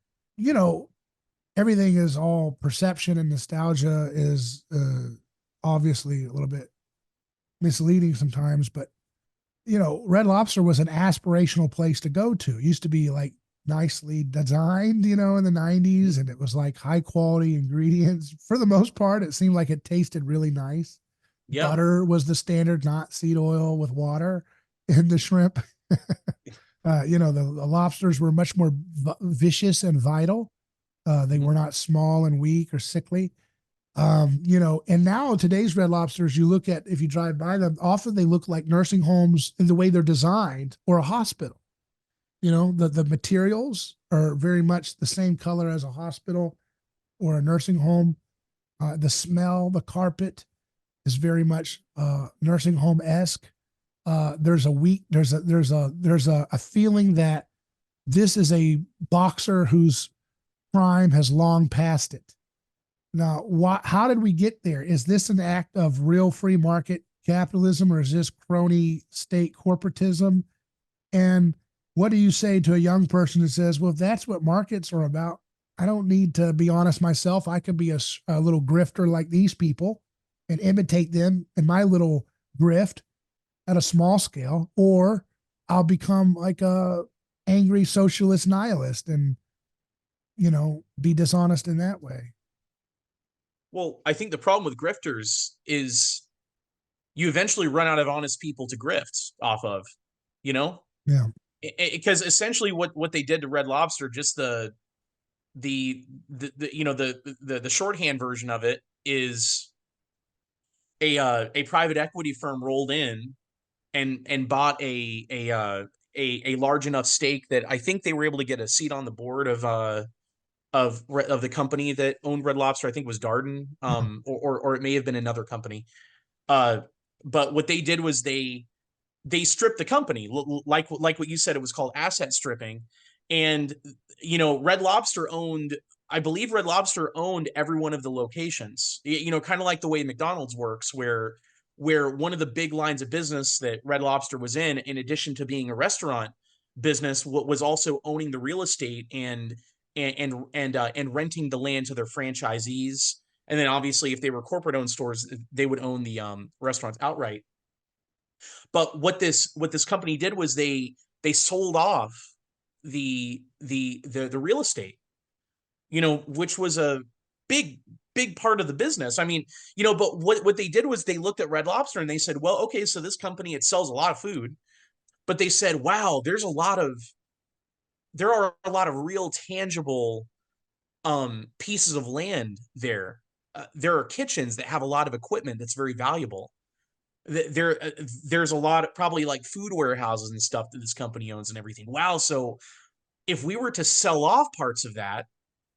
everything is all perception, and nostalgia is obviously a little bit misleading sometimes, but Red Lobster was an aspirational place to go to. It used to be like nicely designed, in the 90s, and it was like high quality ingredients. For the most part, it seemed like it tasted really nice. Yeah. Butter was the standard, not seed oil with water in the shrimp. The lobsters were much more vicious and vital. They were not small and weak or sickly. And now today's Red Lobsters, you look at, if you drive by them, often they look like nursing homes in the way they're designed, or a hospital. The materials are very much the same color as a hospital or a nursing home. The smell, the carpet is very much nursing home-esque. There's a feeling that this is a boxer whose prime has long passed it. Now, how did we get there? Is this an act of real free market capitalism, or is this crony state corporatism? And what do you say to a young person that says, well, if that's what markets are about, I don't need to be honest myself. I can be a little grifter like these people and imitate them in my little grift at a small scale, or I'll become like a angry socialist nihilist and, be dishonest in that way. Well, I think the problem with grifters is you eventually run out of honest people to grift off of, Yeah. Because essentially what they did to Red Lobster, just the shorthand version of it is a private equity firm rolled in and bought a large enough stake that I think they were able to get a seat on the board of the company that owned Red Lobster. I think it was Darden, or it may have been another company. But what they did was they stripped the company, like what you said. It was called asset stripping, and Red Lobster owned. I believe Red Lobster owned every one of the locations. Kind of like the way McDonald's works, where one of the big lines of business that Red Lobster was in addition to being a restaurant business, was also owning the real estate and renting the land to their franchisees. And then obviously, if they were corporate owned stores, they would own the restaurants outright. But what this company did was they sold off the real estate, which was a big part of the business. I mean, but what they did was they looked at Red Lobster and they said, well, okay, so this company, it sells a lot of food, but they said, wow, there are a lot of real tangible pieces of land there. There are kitchens that have a lot of equipment that's very valuable. There's a lot of probably like food warehouses and stuff that this company owns and everything. Wow. So if we were to sell off parts of that,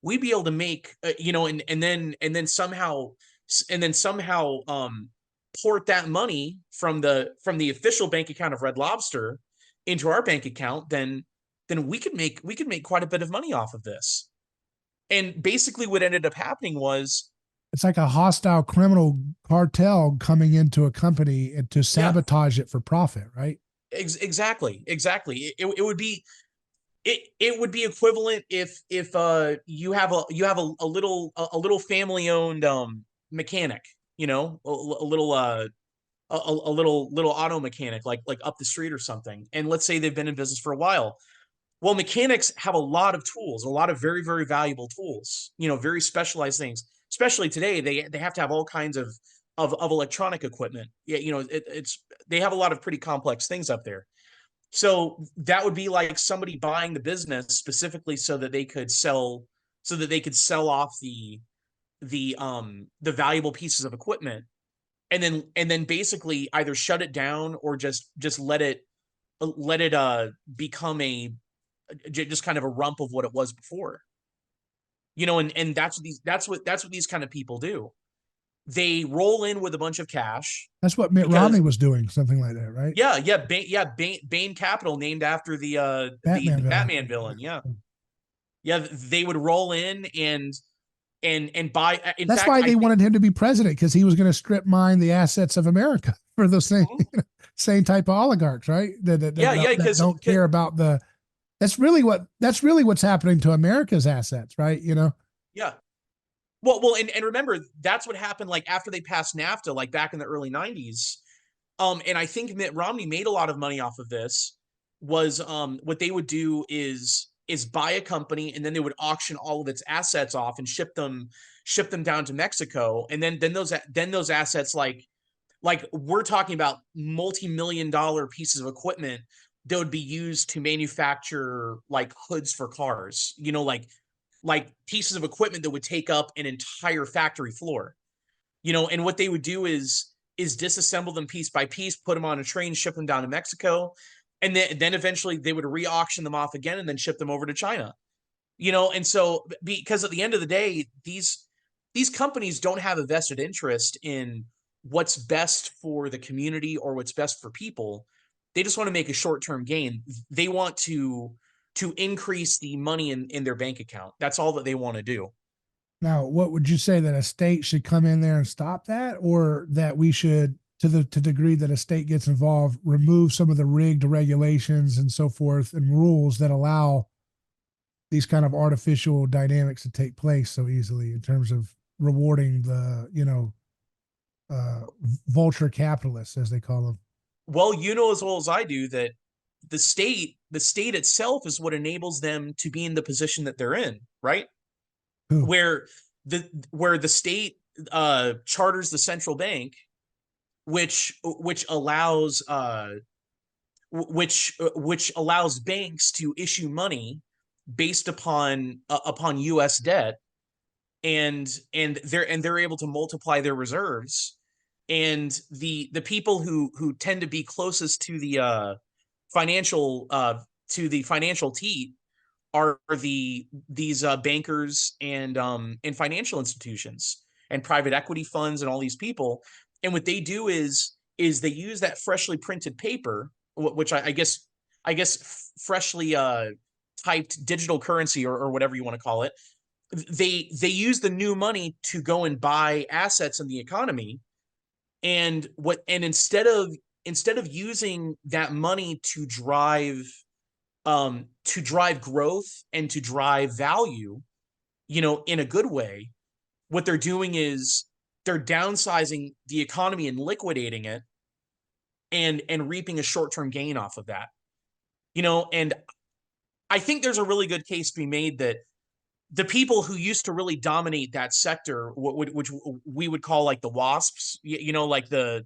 we'd be able to make, and then somehow port that money from the official bank account of Red Lobster into our bank account, then we could make quite a bit of money off of this. And basically what ended up happening was, it's like a hostile criminal cartel coming into a company and to sabotage it for profit, right? Exactly. It would be equivalent if you have a little family owned mechanic, a little auto mechanic like up the street or something, and let's say they've been in business for a while. Well, mechanics have a lot of tools, a lot of very, very valuable tools, very specialized things. Especially today, they have to have all kinds of electronic equipment. Yeah, they have a lot of pretty complex things up there. So that would be like somebody buying the business specifically so that they could sell off the valuable pieces of equipment, and then basically either shut it down or just let it become a just kind of a rump of what it was before. And that's what these kind of people do. They roll in with a bunch of cash That's what Mitt Romney because was doing, something like that, right? Bain Capital, named after Batman the villain. Batman villain. Yeah, they would roll in and buy. In That's fact, why I they think. wanted him to be president, because he was going to strip mine the assets of America for those same Mhm. same type of oligarchs, right? Yeah, That because don't care about the. That's really what's happening to America's assets, right? yeah. And remember, that's what happened like after they passed NAFTA, like back in the early '90s. And I think Mitt Romney made a lot of money off of this. Was what they would do is buy a company, and then they would auction all of its assets off and ship them down to Mexico, and then those assets, like we're talking about multi-million-dollar pieces of equipment that would be used to manufacture like hoods for cars, like pieces of equipment that would take up an entire factory floor. And what they would do is disassemble them piece by piece, put them on a train, ship them down to Mexico, and then eventually they would re-auction them off again and then ship them over to China. And so, because at the end of the day, these companies don't have a vested interest in what's best for the community or what's best for people. They just want to make a short-term gain. They want to increase the money in their bank account. That's all that they want to do. Now, what would you say, that a state should come in there and stop that, or that we should, to the degree that a state gets involved, remove some of the rigged regulations and so forth and rules that allow these kind of artificial dynamics to take place so easily, in terms of rewarding the uh, vulture capitalists, as they call them? Well, as well as I do that the state itself is what enables them to be in the position that they're in, right? Who? Where the state charters the central bank, which allows which allows banks to issue money based upon US debt, and they're able to multiply their reserves. And the people who tend to be closest financial to the financial teat are these bankers and financial institutions and private equity funds and all these people. And what they do is they use that freshly printed paper, which I guess freshly typed digital currency, or whatever you want to call it. They use the new money to go and buy assets in the economy, and instead of using that money to drive growth and to drive value, in a good way, what they're doing is they're downsizing the economy and liquidating it, and reaping a short-term gain off of that. And I think there's a really good case to be made that the people who used to really dominate that sector, which we would call like the WASPs, like the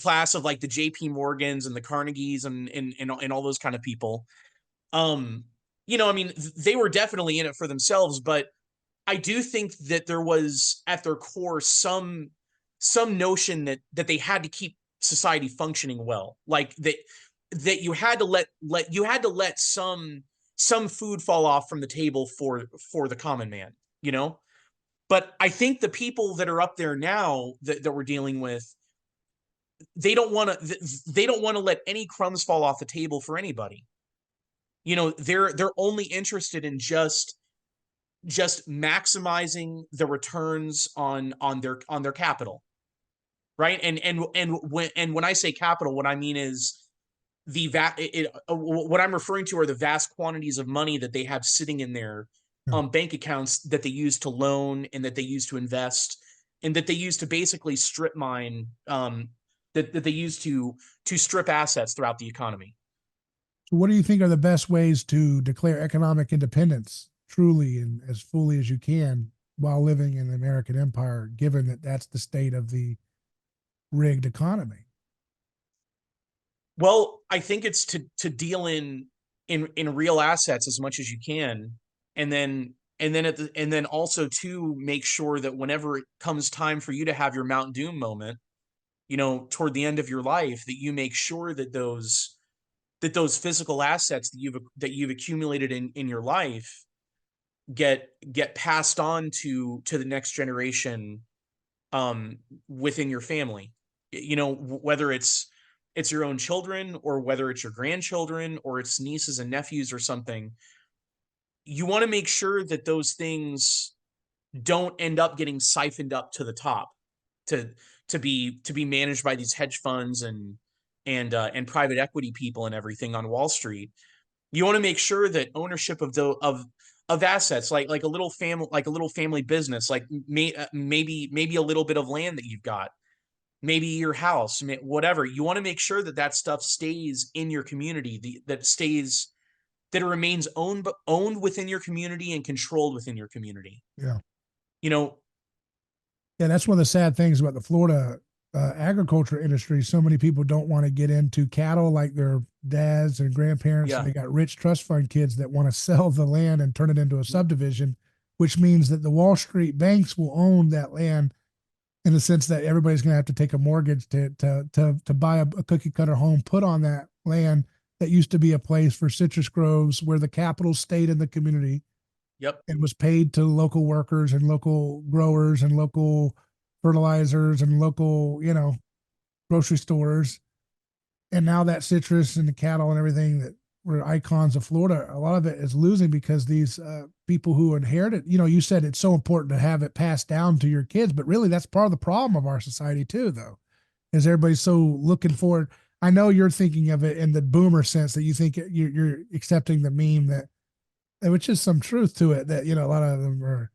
class of like the JP Morgans and the Carnegies and all those kind of people. Um, I mean, they were definitely in it for themselves, but I do think that there was at their core some notion that they had to keep society functioning well, like that you had to let some food fall off from the table for the common man, you know. But I think the people that are up there now that we're dealing with, they don't want to let any crumbs fall off the table for anybody. They're only interested in just maximizing the returns on their capital, right? And when I say capital, what I mean is what I'm referring to are the vast quantities of money that they have sitting in their Yeah. bank accounts, that they use to loan, and that they use to invest, and that they use to basically strip mine, that they use to strip assets throughout the economy. So, what do you think are the best ways to declare economic independence truly and as fully as you can while living in the American empire, given that that's the state of the rigged economy? Well, I think it's to deal in real assets as much as you can, and then also to make sure that whenever it comes time for you to have your Mount Doom moment, toward the end of your life, that you make sure that those physical assets that you've accumulated in your life get passed on to the next generation, within your family, whether it's your own children, or whether it's your grandchildren, or it's nieces and nephews or something. You want to make sure that those things don't end up getting siphoned up to the top, to to be managed by these hedge funds and private equity people and everything on Wall Street. You want to make sure that ownership of assets, like a little family business, like maybe a little bit of land that you've got, maybe your house, whatever. You want to make sure that that stuff stays in your community, that it remains owned within your community and controlled within your community. Yeah. You know, Yeah, that's one of the sad things about the Florida agriculture industry. So many people don't want to get into cattle like their dads and grandparents. yeah, And they got rich trust fund kids that want to sell the land and turn it into a subdivision, which means that the Wall Street banks will own that land, in the sense that everybody's going to have to take a mortgage to buy a cookie cutter home put on that land that used to be a place for citrus groves where the capital stayed in the community yep, and was paid to local workers and local growers and local fertilizers and local, grocery stores. And now that citrus and the cattle and everything that were icons of Florida, a lot of it is losing because these people who inherited, you said it's so important to have it passed down to your kids, but really that's part of the problem of our society too, though, is everybody's so looking forward. I know you're thinking of it in the boomer sense, that you think you're accepting the meme that, which is some truth to it, that, a lot of them are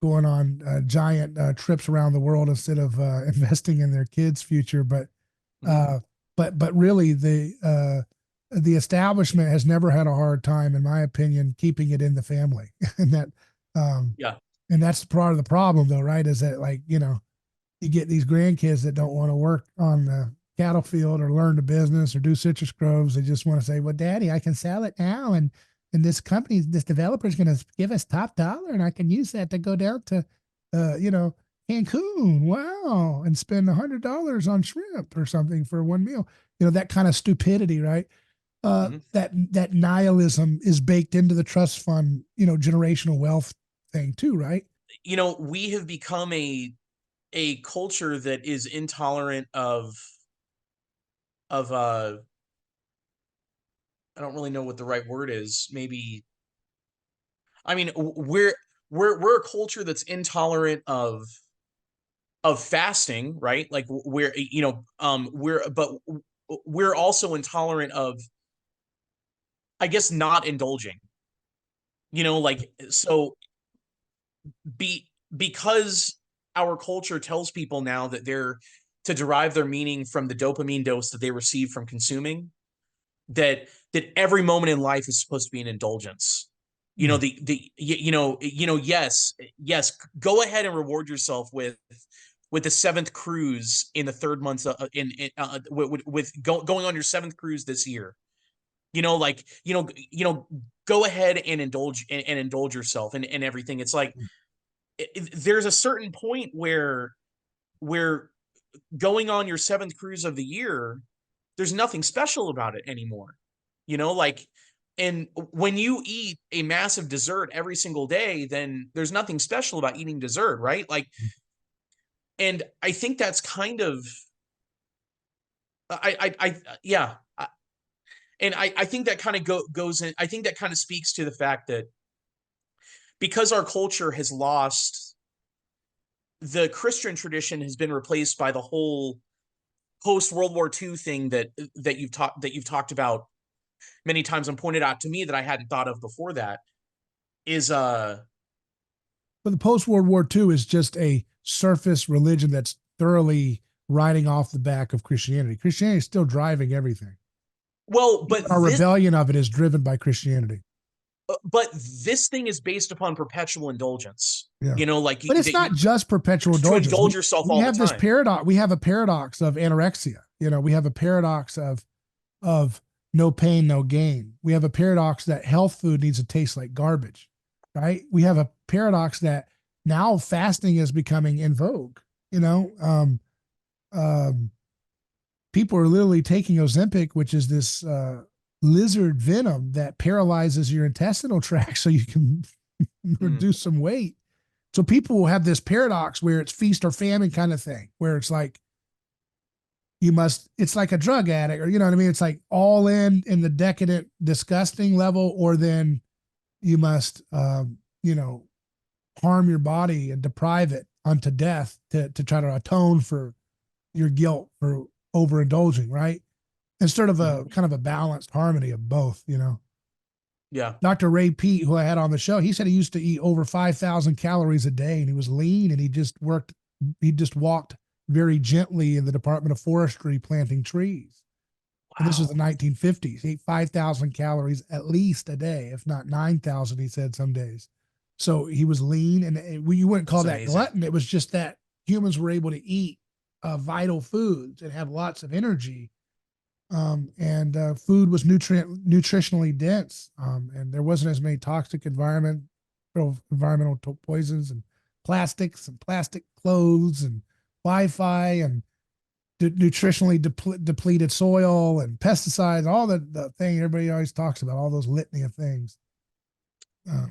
going on giant trips around the world instead of investing in their kids' future. But really the establishment has never had a hard time, in my opinion, keeping it in the family. And that, yeah, and that's part of the problem though, right? Is that, like, you get these grandkids that don't want to work on the cattle field or learn the business or do citrus groves. They just want to say, well, daddy, I can sell it now. And this company, this developer is going to give us top dollar, and I can use that to go down to, Cancun. Wow. And spend $100 on shrimp or something for one meal, that kind of stupidity, right? That nihilism is baked into the trust fund, generational wealth thing too, right? We have become a culture that is intolerant of I don't really know what the right word is. Maybe, I mean, we're a culture that's intolerant of fasting, right? Like we're also intolerant of, I guess, not indulging. Like, so because our culture tells people now that they're to derive their meaning from the dopamine dose that they receive from consuming, that every moment in life is supposed to be an indulgence. Yes, go ahead and reward yourself with the seventh cruise in the third month, going on your seventh cruise this year. Like, go ahead and indulge yourself and everything. It's like, there's a certain point where going on your seventh cruise of the year, there's nothing special about it anymore. Like, and when you eat a massive dessert every single day, then there's nothing special about eating dessert, right? Like, and I think that's kind of, yeah. And I think that kind of goes in, I think that kind of speaks to the fact that because our culture has lost, the Christian tradition has been replaced by the whole post World War II thing that you've talked about many times and pointed out to me that I hadn't thought of before. That is But the post World War II is just a surface religion that's thoroughly riding off the back of Christianity. Christianity is still driving everything. well, but Our rebellion of it is driven by Christianity. But this thing is based upon perpetual indulgence. Yeah. Like, But it's not just perpetual indulgence. To indulge yourself all the time. We have this paradox. We have a paradox of anorexia. We have a paradox of no pain, no gain. We have a paradox that health food needs to taste like garbage, right? We have a paradox that now fasting is becoming in vogue. You know, um, people are literally taking Ozempic, which is this lizard venom that paralyzes your intestinal tract so you can reduce some weight. So people will have this paradox where it's feast or famine kind of thing, where it's like it's like a drug addict, or you know what I mean? It's like all in the decadent, disgusting level, or then you must, harm your body and deprive it unto death to try to atone for your guilt for overindulging, right? Instead of a kind of a balanced harmony of both, Yeah. Dr. Ray Pete, who I had on the show, he said he used to eat over 5,000 calories a day, and he was lean, and he just walked very gently in the Department of Forestry planting trees. Wow. And this was the 1950s. He ate 5,000 calories at least a day, if not 9,000, he said some days. So he was lean, and you wouldn't call that glutton. It was just that humans were able to eat vital foods and have lots of energy. And food was nutritionally dense, and there wasn't as many toxic environmental poisons and plastics and plastic clothes and Wi-Fi and nutritionally depleted soil and pesticides, all the thing everybody always talks about, all those litany of things. I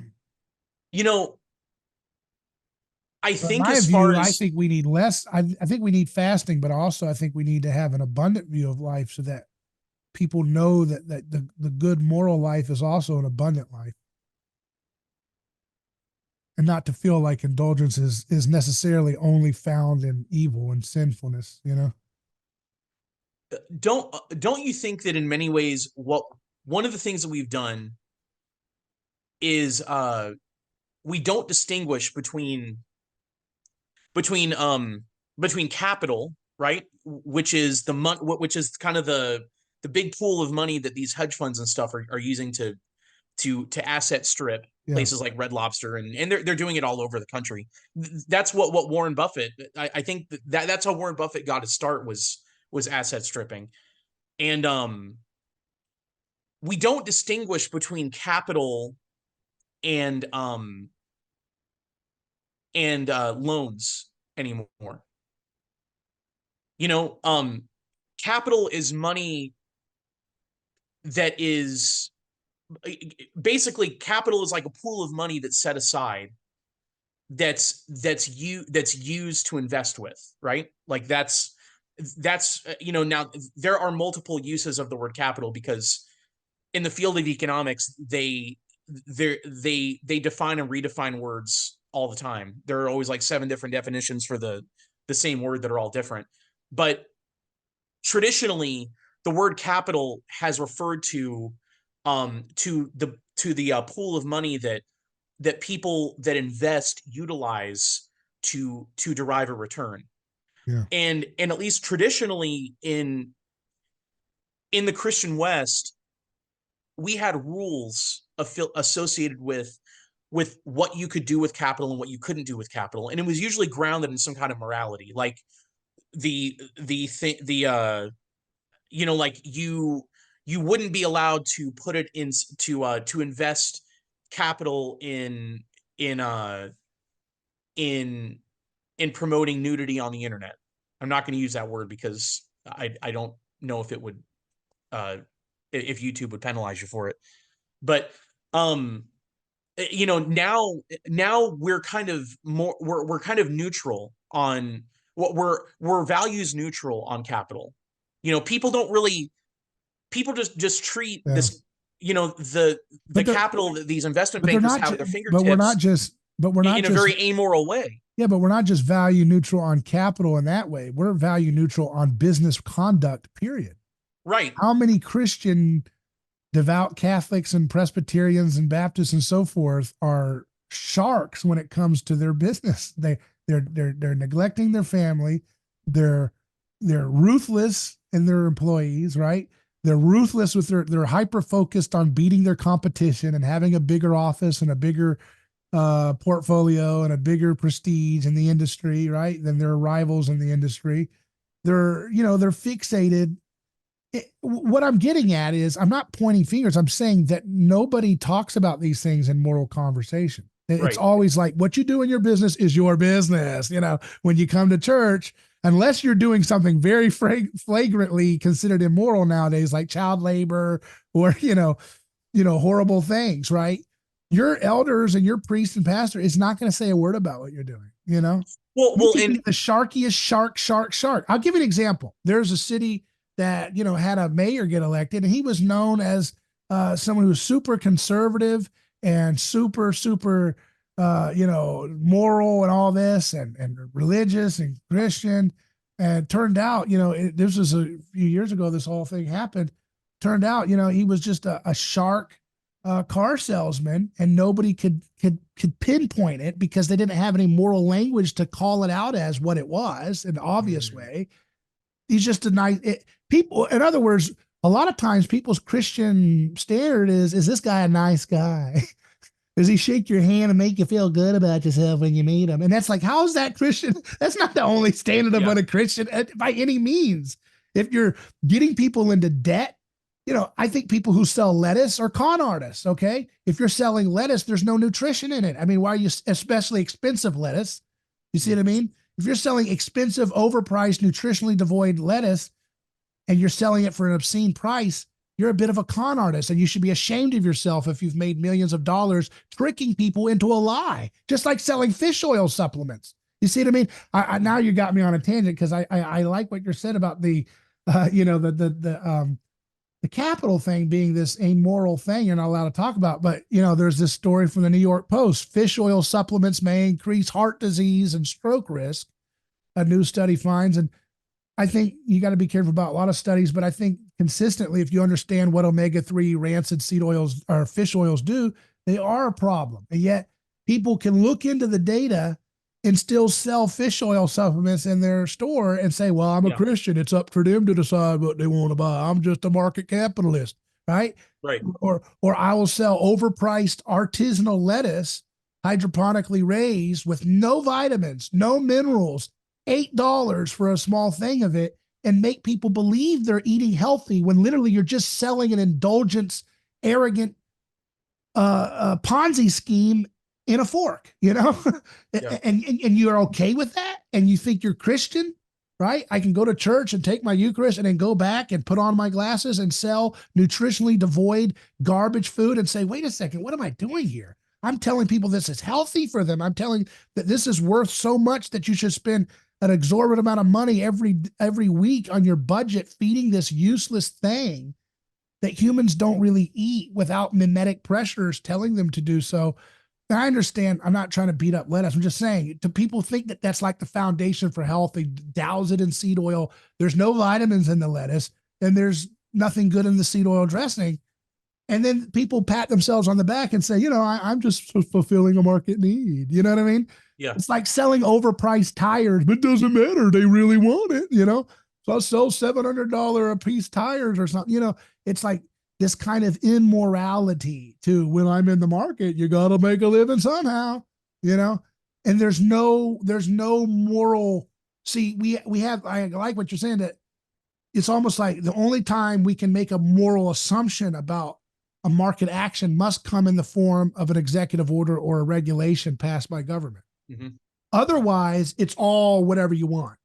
think I think we need less. I think we need fasting, but also I think we need to have an abundant view of life so that people know that the good moral life is also an abundant life. And not to feel like indulgence is necessarily only found in evil and sinfulness, Don't you think that in many ways, one of the things that we've done is we don't distinguish between capital, right, which is which is kind of the big pool of money that these hedge funds and stuff are using to asset strip places like Red Lobster, and they're doing it all over the country. That's what Warren Buffett, I think that's how Warren Buffett got his start, was asset stripping. And we don't distinguish between capital and loans anymore. Capital is money that is basically, capital is like a pool of money that's set aside that's used to invest with, right? Like that's now there are multiple uses of the word capital, because in the field of economics they define and redefine words all the time. There are always like 7 different definitions for the same word that are all different. But traditionally, the word capital has referred to the pool of money that people that invest utilize to derive a return. Yeah. And at least traditionally in the Christian West, we had rules associated with what you could do with capital and what you couldn't do with capital, and it was usually grounded in some kind of morality, like like you wouldn't be allowed to put it in to invest capital in promoting nudity on the internet. I'm not going to use that word because I don't know if it would if YouTube would penalize you for it. But now we're kind of we're kind of neutral on what we're values neutral on capital. People just treat this, the capital that these investment bankers have at their fingertips, but we're not in a very amoral way. Yeah, but we're not just value neutral on capital in that way. We're value neutral on business conduct, period. Right. How many Christian devout Catholics and Presbyterians and Baptists and so forth are sharks when it comes to their business? They're neglecting their family. They're ruthless in their employees, right? They're ruthless with they're hyper focused on beating their competition and having a bigger office and a bigger portfolio and a bigger prestige in the industry, right, than their rivals in the industry. They're fixated what I'm getting at is I'm not pointing fingers. I'm saying that nobody talks about these things in moral conversation. It's Right. always like what you do in your business is your business. When you come to church, unless you're doing something very flagrantly considered immoral nowadays, like child labor or, horrible things, right? Your elders and your priest and pastor is not going to say a word about what you're doing, You can And be the sharkiest shark. I'll give you an example. There's a city that, had a mayor get elected, and he was known as someone who was super conservative and super, moral and all this and religious and Christian. And it turned out, this was a few years ago, this whole thing happened. Turned out, he was just a shark car salesman, and nobody could pinpoint it because they didn't have any moral language to call it out as what it was, an obvious way. He's just a nice people. In other words, a lot of times people's Christian standard is this guy a nice guy? Does he shake your hand and make you feel good about yourself when you meet him? And that's like, how is that Christian? That's not the only standard of what a Christian by any means. If you're getting people into debt, I think people who sell lettuce are con artists. Okay. If you're selling lettuce, there's no nutrition in it. I mean, why are you, especially expensive lettuce? You see what I mean? If you're selling expensive, overpriced, nutritionally devoid lettuce and you're selling it for an obscene price, you're a bit of a con artist, and you should be ashamed of yourself if you've made millions of dollars tricking people into a lie, just like selling fish oil supplements. You see what I mean? Now you got me on a tangent because I like what you said about the capital thing being this amoral thing you're not allowed to talk about. But, there's this story from the New York Post. Fish oil supplements may increase heart disease and stroke risk, a new study finds. And I think you got to be careful about a lot of studies, but I think consistently, if you understand what omega-3 rancid seed oils or fish oils do, they are a problem. And yet people can look into the data and still sell fish oil supplements in their store and say, well, I'm a Christian. It's up for them to decide what they want to buy. I'm just a market capitalist, right? Right. Or I will sell overpriced artisanal lettuce, hydroponically raised with no vitamins, no minerals, $8 for a small thing of it, and make people believe they're eating healthy when literally you're just selling an indulgence, arrogant Ponzi scheme in a fork, and you're okay with that, and you think you're Christian, right? I can go to church and take my Eucharist and then go back and put on my glasses and sell nutritionally devoid garbage food and say, wait a second, what am I doing here? I'm telling people this is healthy for them. I'm telling that this is worth so much that you should spend an exorbitant amount of money every week on your budget feeding this useless thing that humans don't really eat without mimetic pressures telling them to do so. And I understand, I'm not trying to beat up lettuce. I'm just saying, to people think that that's like the foundation for health. They douse it in seed oil. There's no vitamins in the lettuce, and there's nothing good in the seed oil dressing. And then people pat themselves on the back and say, I'm just fulfilling a market need. You know what I mean? Yeah. It's like selling overpriced tires, but it doesn't matter. They really want it, So I'll sell $700 a piece tires or something. It's like this kind of immorality to when I'm in the market, you got to make a living somehow, and there's no moral. See, we have, I like what you're saying, that it's almost like the only time we can make a moral assumption about a market action must come in the form of an executive order or a regulation passed by government. Mm-hmm. Otherwise, it's all whatever you want.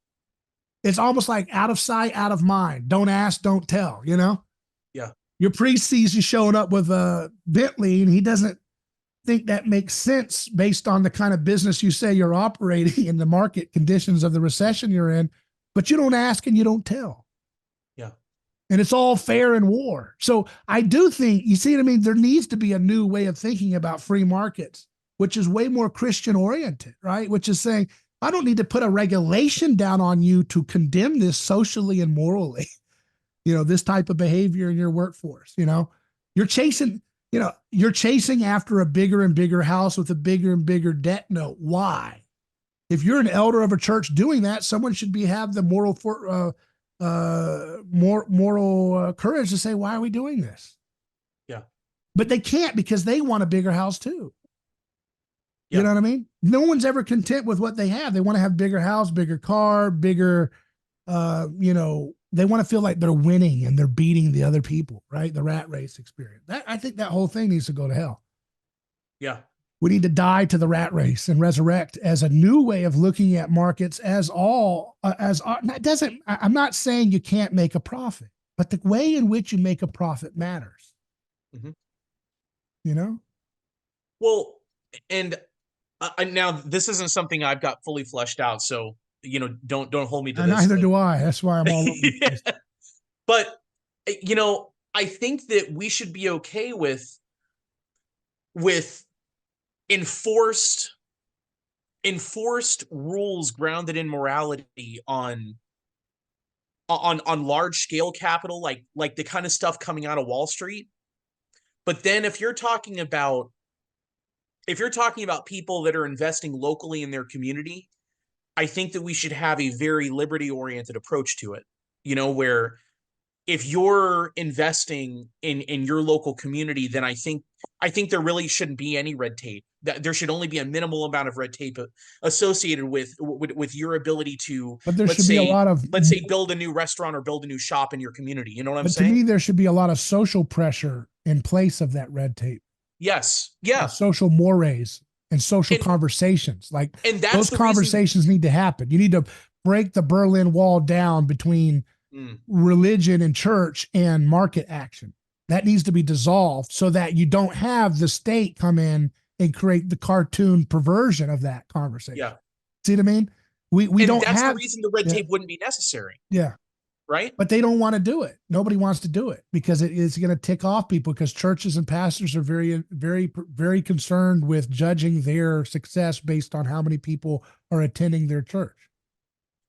It's almost like out of sight, out of mind. Don't ask, don't tell, Yeah. Your priest sees you showing up with a Bentley and he doesn't think that makes sense based on the kind of business you say you're operating in the market conditions of the recession you're in, but you don't ask and you don't tell. Yeah. And it's all fair in war. So I do think, you see what I mean? There needs to be a new way of thinking about free markets, which is way more Christian oriented, right? Which is saying, I don't need to put a regulation down on you to condemn this socially and morally. This type of behavior in your workforce, you're chasing after a bigger and bigger house with a bigger and bigger debt note. Why? If you're an elder of a church doing that, someone should have the moral courage to say, why are we doing this? Yeah. But they can't because they want a bigger house too. Yeah. You know what I mean? No one's ever content with what they have. They want to have bigger house, bigger car, bigger, they want to feel like they're winning and they're beating the other people, right? The rat race experience. I think that whole thing needs to go to hell. Yeah. We need to die to the rat race and resurrect as a new way of looking at markets as all that doesn't. I'm not saying you can't make a profit, but the way in which you make a profit matters. Mm-hmm. You know. Well, and now this isn't something I've got fully fleshed out, so don't hold me to And this. neither But do I. That's why I'm all over the yeah. place. But I think that we should be okay with enforced rules grounded in morality on large scale capital, like the kind of stuff coming out of Wall Street. But then if you're talking about people that are investing locally in their community, I think that we should have a very liberty oriented approach to it, where if you're investing in your local community, then I think there really shouldn't be any red tape. That there should only be a minimal amount of red tape associated with your ability to, But there let's should be a say lot of. build a new restaurant or build a new shop in your community. You know what I'm But to me, saying? there should be a lot of social pressure in place of that red tape. Yes. Yeah. Social mores and social And conversations. Like that's those the reason. conversations need to happen. You need to break the Berlin Wall down between religion and church and market action. That needs to be dissolved so that you don't have the state come in and create the cartoon perversion of that conversation. Yeah. See what I mean? We don't that's have the reason the red tape wouldn't be necessary. Yeah. Right. But they don't want to do it. Nobody wants to do it because it is going to tick off people, because churches and pastors are very, very, very concerned with judging their success based on how many people are attending their church.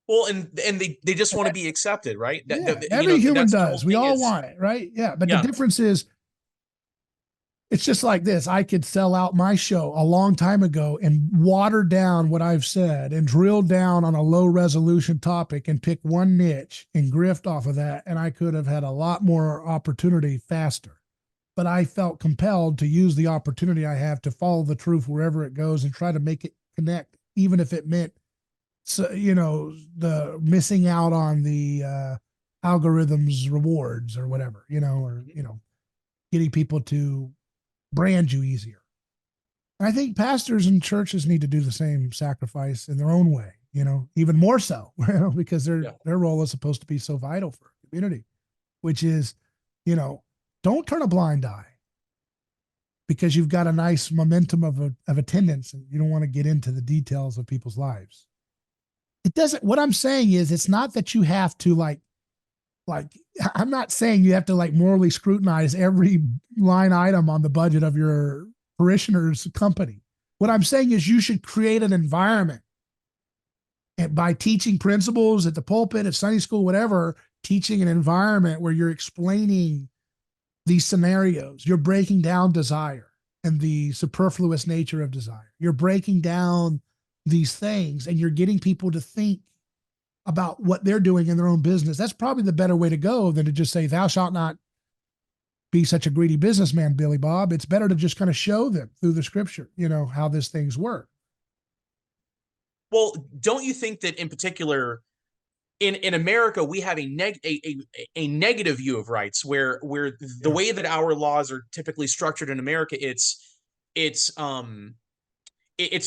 Well, and they just want to be accepted, right? Every human does. We all is, want it, right? Yeah. But the difference is, it's just like this. I could sell out my show a long time ago and water down what I've said and drill down on a low resolution topic and pick one niche and grift off of that. And I could have had a lot more opportunity faster. But I felt compelled to use the opportunity I have to follow the truth wherever it goes and try to make it connect, even if it meant, the missing out on the algorithms rewards or whatever, or, getting people to brand you easier. And I think pastors and churches need to do the same sacrifice in their own way, even more so, because their role is supposed to be so vital for a community, which is, don't turn a blind eye because you've got a nice momentum of attendance and you don't want to get into the details of people's lives. It doesn't, what I'm saying is, it's not that you have to like, I'm not saying you have to like morally scrutinize every line item on the budget of your parishioner's company. What I'm saying is you should create an environment, and by teaching principles at the pulpit, at Sunday school, whatever, teaching an environment where you're explaining these scenarios. You're breaking down desire and the superfluous nature of desire. You're breaking down these things and you're getting people to think about what they're doing in their own business. That's probably the better way to go than to just say, thou shalt not be such a greedy businessman, Billy Bob. It's better to just kind of show them through the scripture, how these things work. Well, don't you think that in particular in America, we have a negative view of rights where the way that our laws are typically structured in America, it's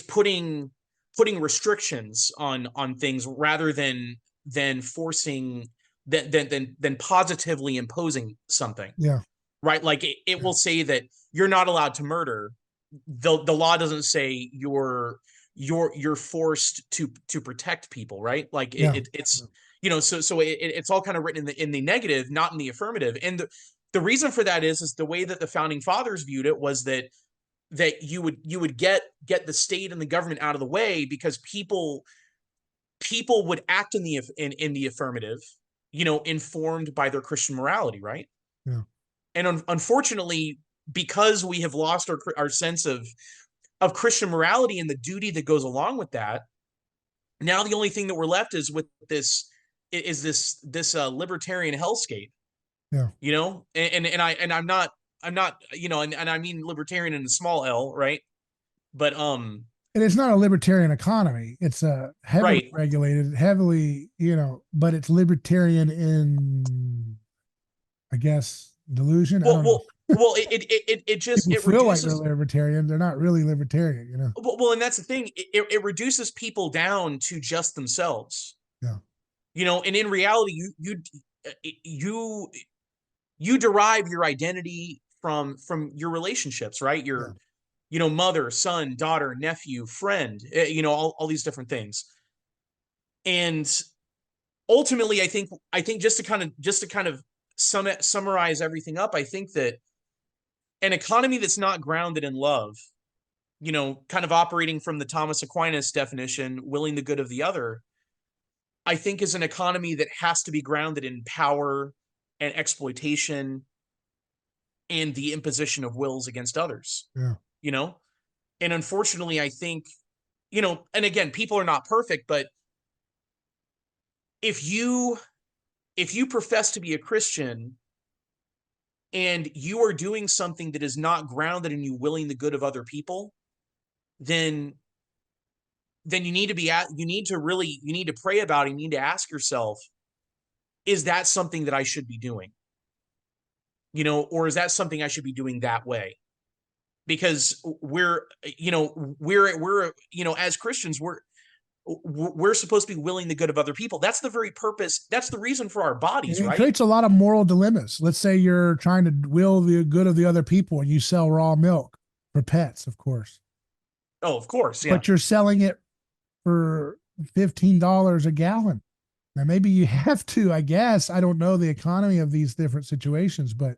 putting restrictions on things rather than forcing than positively imposing something. Yeah. Right. Like it will say that you're not allowed to murder. The law doesn't say you're forced to protect people. Right. Like it's, so it's all kind of written in the negative, not in the affirmative. And the reason for that is the way that the founding fathers viewed it was that you would get the state and the government out of the way because people would act in the affirmative, informed by their Christian morality, right? Yeah. And unfortunately, because we have lost our sense of Christian morality and the duty that goes along with that, now the only thing that we're left is with this libertarian hellscape. Yeah. And I'm not, and I mean libertarian in the small L, right? But And it's not a libertarian economy. It's a heavily Right. regulated, heavily, but it's libertarian in, I guess, delusion. I Well, don't know. well, it just, People it feel like they're reduces. libertarian. They're not really libertarian, Well, and that's the thing. It reduces people down to just themselves. Yeah. And in reality, you you derive your identity from your relationships, right? Yeah. Your, mother, son, daughter, nephew, friend, all these different things. And ultimately, I think just to kind of summarize everything up, I think that an economy that's not grounded in love, kind of operating from the Thomas Aquinas definition, willing the good of the other, I think is an economy that has to be grounded in power and exploitation and the imposition of wills against others, Yeah. you know? And unfortunately, I think, and again, people are not perfect, but if you profess to be a Christian and you are doing something that is not grounded in you willing the good of other people, then you need to you need to pray about it. You need to ask yourself, is that something that I should be doing? Or is that something I should be doing that way? Because as Christians, we're supposed to be willing the good of other people. That's the very purpose. That's the reason for our bodies, It right? creates a lot of moral dilemmas. Let's say you're trying to will the good of the other people and you sell raw milk for pets, of course, Oh, of course. Yeah. but you're selling it for $15 a gallon. Now, maybe you have to, I guess. I don't know the economy of these different situations, but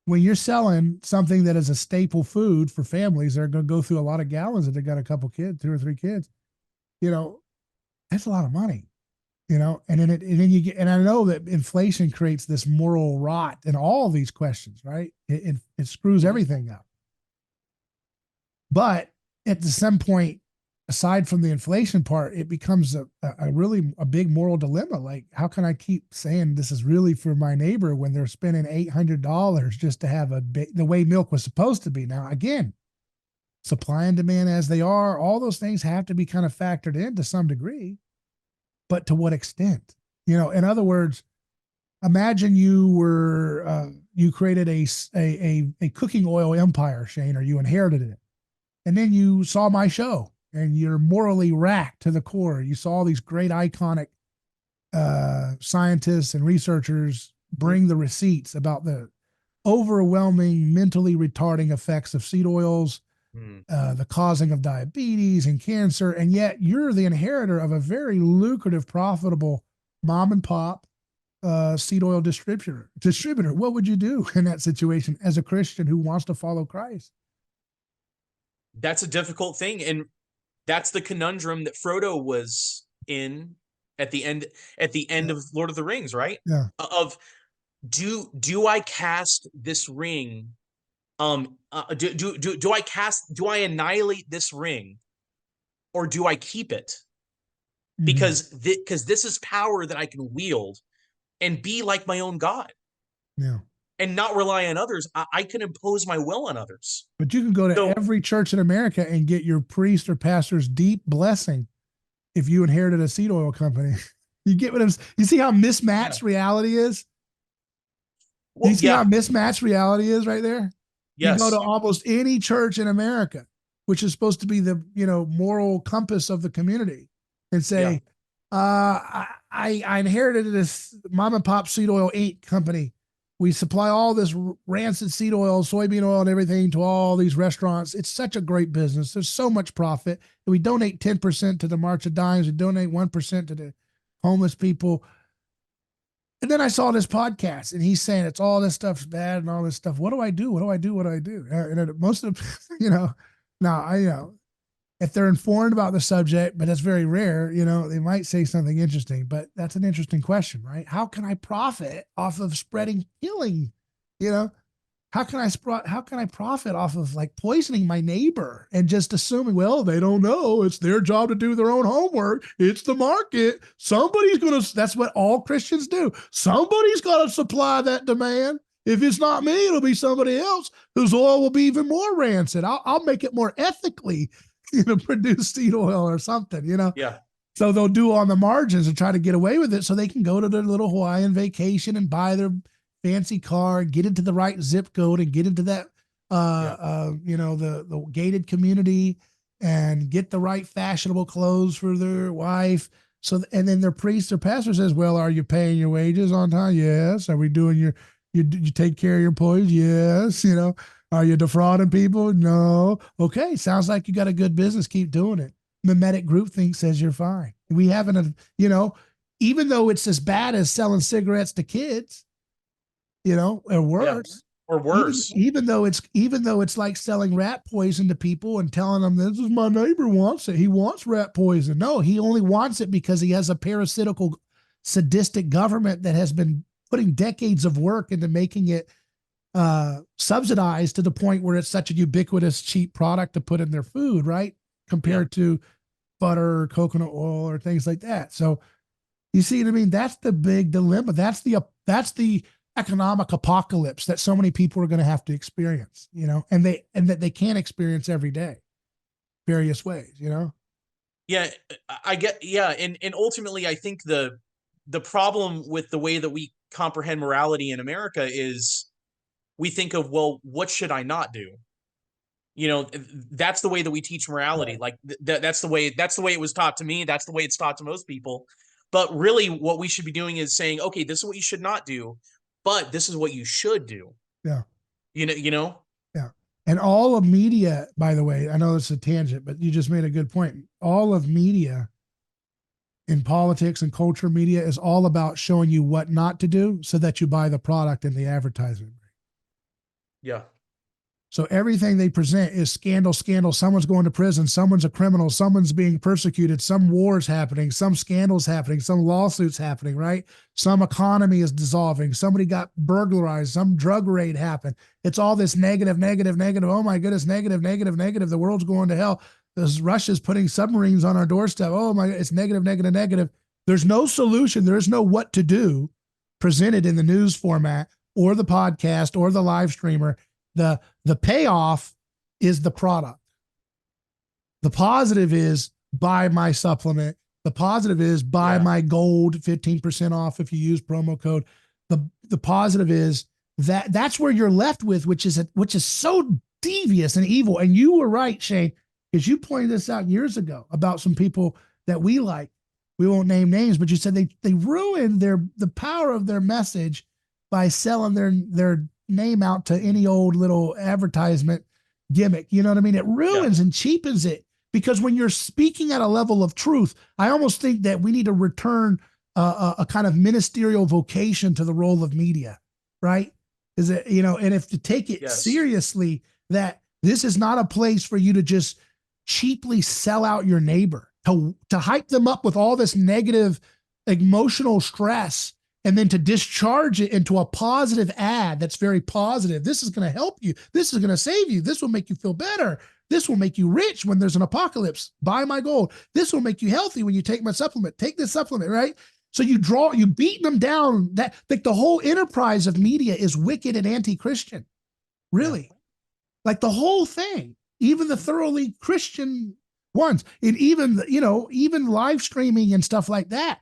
when you're selling something that is a staple food for families, they're going to go through a lot of gallons if they got a couple kids, 2 or 3 kids, that's a lot of money. And then you get, and I know that inflation creates this moral rot in all these questions, right? It screws everything up. But at some point, aside from the inflation part, it becomes a really a big moral dilemma. Like, how can I keep saying this is really for my neighbor when they're spending $800 just to have the way milk was supposed to be? Now, again, supply and demand as they are, all those things have to be kind of factored in to some degree, but to what extent? In other words, imagine you created a cooking oil empire, Shane, or you inherited it, and then you saw my show and you're morally racked to the core. You saw all these great iconic scientists and researchers bring the receipts about the overwhelming mentally retarding effects of seed oils, the causing of diabetes and cancer, and yet you're the inheritor of a very lucrative, profitable mom and pop seed oil distributor. What would you do in that situation as a Christian who wants to follow Christ? That's a difficult thing, and that's the conundrum that Frodo was in at the end Yeah. of Lord of the Rings, right? Yeah. Of do I cast this ring? Do I annihilate this ring, or do I keep it? Mm-hmm. Because this is power that I can wield and be like my own God Yeah. and not rely on others. I can impose my will on others. But you can go to So every church in America and get your priest or pastor's deep blessing if you inherited a seed oil company. You get what I'm you see how mismatched reality is? Do you well, see how yeah, mismatched reality is right there? You go to yes, almost any church in America, which is supposed to be the moral compass of the community, and yeah. say, I inherited this mom and pop seed oil Inc. company. We supply all this rancid seed oil, soybean oil, and everything to all these restaurants. It's such a great business. There's so much profit. We donate 10% to the March of Dimes. We donate 1% to the homeless people. And then I saw this podcast, and he's saying it's all this stuff's bad and all this stuff. What do I do? What do I do? What do I do? And most of them, now if they're informed about the subject, but that's very rare, they might say something interesting. But that's an interesting question, right? How can I profit off of spreading healing? You know, how can I profit off of like poisoning my neighbor and just assuming, well, they don't know, it's their job to do their own homework, it's the market, somebody's gonna, that's what all Christians do, somebody's got to supply that demand. If it's not me, it'll be somebody else whose oil will be even more rancid. I'll make it more ethically produce seed oil or something, Yeah. So they'll do on the margins and try to get away with it so they can go to their little Hawaiian vacation and buy their fancy car, get into the right zip code and get into that, the gated community and get the right fashionable clothes for their wife. So, and then their priest or pastor says, well, are you paying your wages on time? Yes. Are we doing you take care of your employees? Yes. Are you defrauding people? No. Okay. Sounds like you got a good business. Keep doing it. Mimetic groupthink says you're fine. We haven't, even though it's as bad as selling cigarettes to kids, or worse. Or worse. Even though it's like selling rat poison to people and telling them this is my neighbor wants it. He wants rat poison. No, he only wants it because he has a parasitical, sadistic government that has been putting decades of work into making it subsidized to the point where it's such a ubiquitous, cheap product to put in their food, right? Compared to butter or coconut oil or things like that. So you see what I mean? That's the big dilemma. That's the economic apocalypse that so many people are going to have to experience, and that they can't experience every day, various ways, Yeah, I get, yeah. And ultimately I think the problem with the way that we comprehend morality in America is we think of, well, what should I not do? That's the way that we teach morality. Right. Like that's the way it was taught to me. That's the way it's taught to most people. But really what we should be doing is saying, okay, this is what you should not do, but this is what you should do. Yeah. Yeah. And all of media, by the way, I know it's a tangent, but you just made a good point. All of media in politics and culture media is all about showing you what not to do so that you buy the product in the advertisement. Yeah. So everything they present is scandal, scandal. Someone's going to prison. Someone's a criminal. Someone's being persecuted. Some wars happening. Some scandals happening. Some lawsuits happening, right? Some economy is dissolving. Somebody got burglarized. Some drug raid happened. It's all this negative, negative, negative. Oh my goodness, negative, negative, negative. The world's going to hell. Russia's putting submarines on our doorstep. Oh my, it's negative, negative, negative. There's no solution. There is no what to do presented in the news format or the podcast or the live streamer. The payoff is the product. The positive is buy my supplement. The positive is buy my gold 15% off if you use promo code. The positive is that's where you're left with, which is so devious and evil. And you were right, Shane, because you pointed this out years ago about some people that we like. We won't name names, but you said they ruined the power of their message by selling their name out to any old little advertisement gimmick. You know what I mean? It ruins and cheapens it, because when you're speaking at a level of truth, I almost think that we need to return a kind of ministerial vocation to the role of media, right? Is it, and if to take it seriously, that this is not a place for you to just cheaply sell out your neighbor, to hype them up with all this negative emotional stress, and then to discharge it into a positive ad that's very positive. This is going to help you. This is going to save you. This will make you feel better. This will make you rich when there's an apocalypse. Buy my gold. This will make you healthy when you take my supplement. Take this supplement, right? So you beat them down. That, like, the whole enterprise of media is wicked and anti-Christian. Really. Yeah. Like the whole thing, even the thoroughly Christian ones, and even, even live streaming and stuff like that.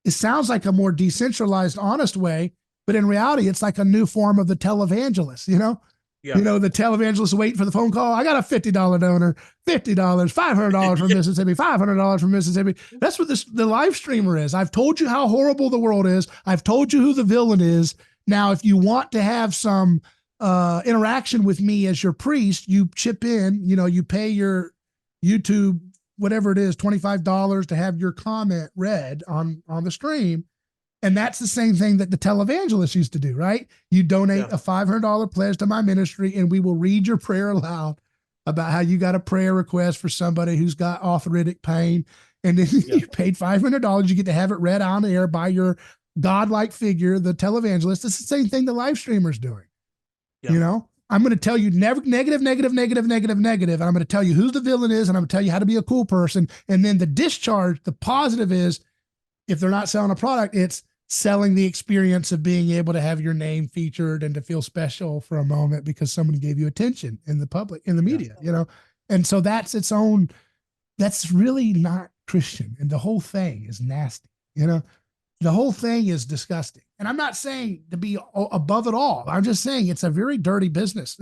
It sounds like a more decentralized, honest way, but in reality, it's like a new form of the televangelist, the televangelist waiting for the phone call. I got a $50 donor, $50, $500 from Mississippi, $500 from Mississippi. That's what the live streamer is. I've told you how horrible the world is. I've told you who the villain is. Now, if you want to have some interaction with me as your priest, you chip in, you pay your YouTube, whatever it is, $25 to have your comment read on the stream. And that's the same thing that the televangelist used to do, right? You donate a $500 pledge to my ministry, and we will read your prayer aloud about how you got a prayer request for somebody who's got arthritic pain. And then you paid $500, you get to have it read on air by your godlike figure, the televangelist. It's the same thing the live streamer's doing. I'm going to tell you negative, negative, negative, negative, negative. And I'm going to tell you who the villain is, and I'm going to tell you how to be a cool person. And then the discharge, the positive is, if they're not selling a product, it's selling the experience of being able to have your name featured and to feel special for a moment because somebody gave you attention in the public, in the media, And so that's its own, that's really not Christian. And the whole thing is nasty, the whole thing is disgusting. And I'm not saying to be above it all. I'm just saying it's a very dirty business.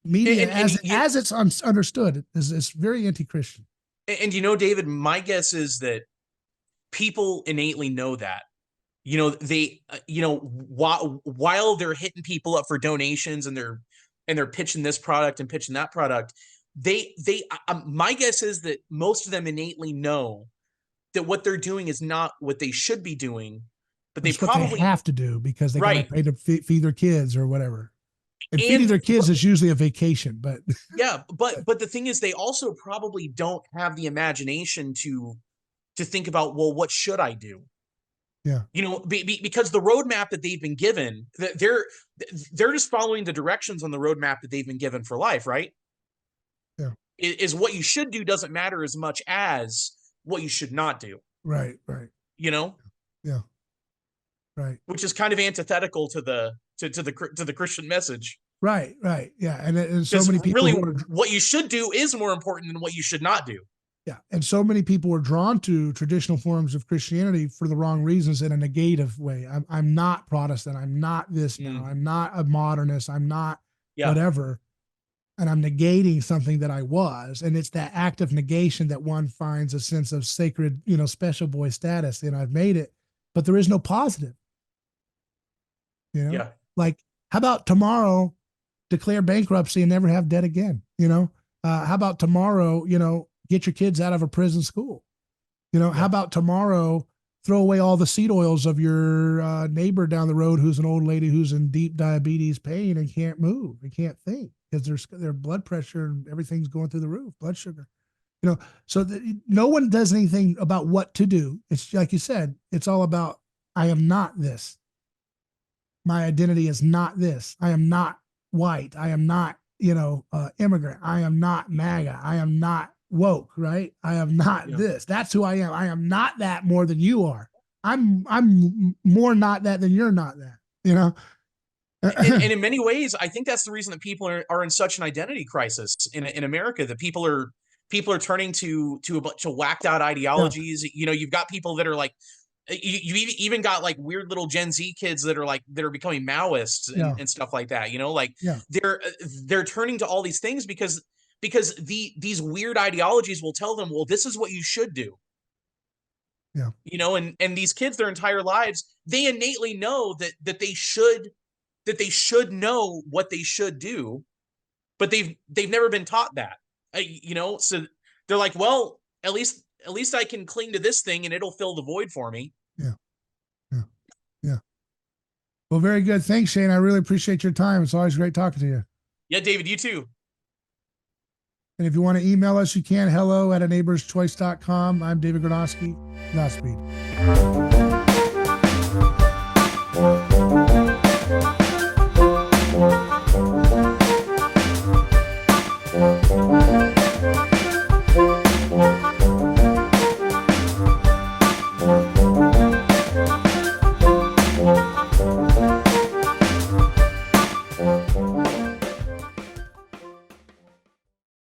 Media, as it's understood, is very anti-Christian. And David, my guess is that people innately know that. They, while they're hitting people up for donations and they're pitching this product and pitching that product, my guess is that most of them innately know that what they're doing is not what they should be doing, but they probably have to do because they got to pay to feed their kids or whatever. And feeding their kids is usually a vacation, but but the thing is, they also probably don't have the imagination to think about, well, what should I do? Yeah. Because the roadmap that they've been given, they're just following the directions on the roadmap that they've been given for life, right? Yeah. Is what you should do doesn't matter as much as what you should not do. Right. Yeah. Right. Which is kind of antithetical to the Christian message. Right. Yeah. And so many people really what you should do is more important than what you should not do. Yeah. And so many people are drawn to traditional forms of Christianity for the wrong reasons in a negative way. I'm not Protestant. I'm not this now. I'm not a modernist. I'm not whatever. And I'm negating something that I was. And it's that act of negation that one finds a sense of sacred, special boy status. I've made it, but there is no positive. Yeah. Like, how about tomorrow declare bankruptcy and never have debt again? How about tomorrow, get your kids out of a prison school? How about tomorrow throw away all the seed oils of your neighbor down the road who's an old lady who's in deep diabetes pain and can't move and can't think because their blood pressure and everything's going through the roof, blood sugar. So no one does anything about what to do. It's like you said, it's all about, I am not this. My identity is not this. I am not white. I am not, immigrant. I am not MAGA. I am not woke, right? I am not this. That's who I am. I am not that more than you are. I'm more not that than you're not that, and in many ways, I think that's the reason that people are in such an identity crisis in America, that people are turning to a bunch of whacked out ideologies. You've got people that are like, you even got like weird little Gen Z kids that are becoming Maoists and stuff like that. They're turning to all these things because these weird ideologies will tell them, well, this is what you should do. Yeah. And these kids, their entire lives, they innately know that they should know what they should do, but they've never been taught that. So they're like, well, at least I can cling to this thing and it'll fill the void for me. Yeah. Well, very good. Thanks, Shane. I really appreciate your time. It's always great talking to you. Yeah, David, you too. And if you want to email us, you can. hello@aneighborschoice.com. I'm David Gornoski. Godspeed.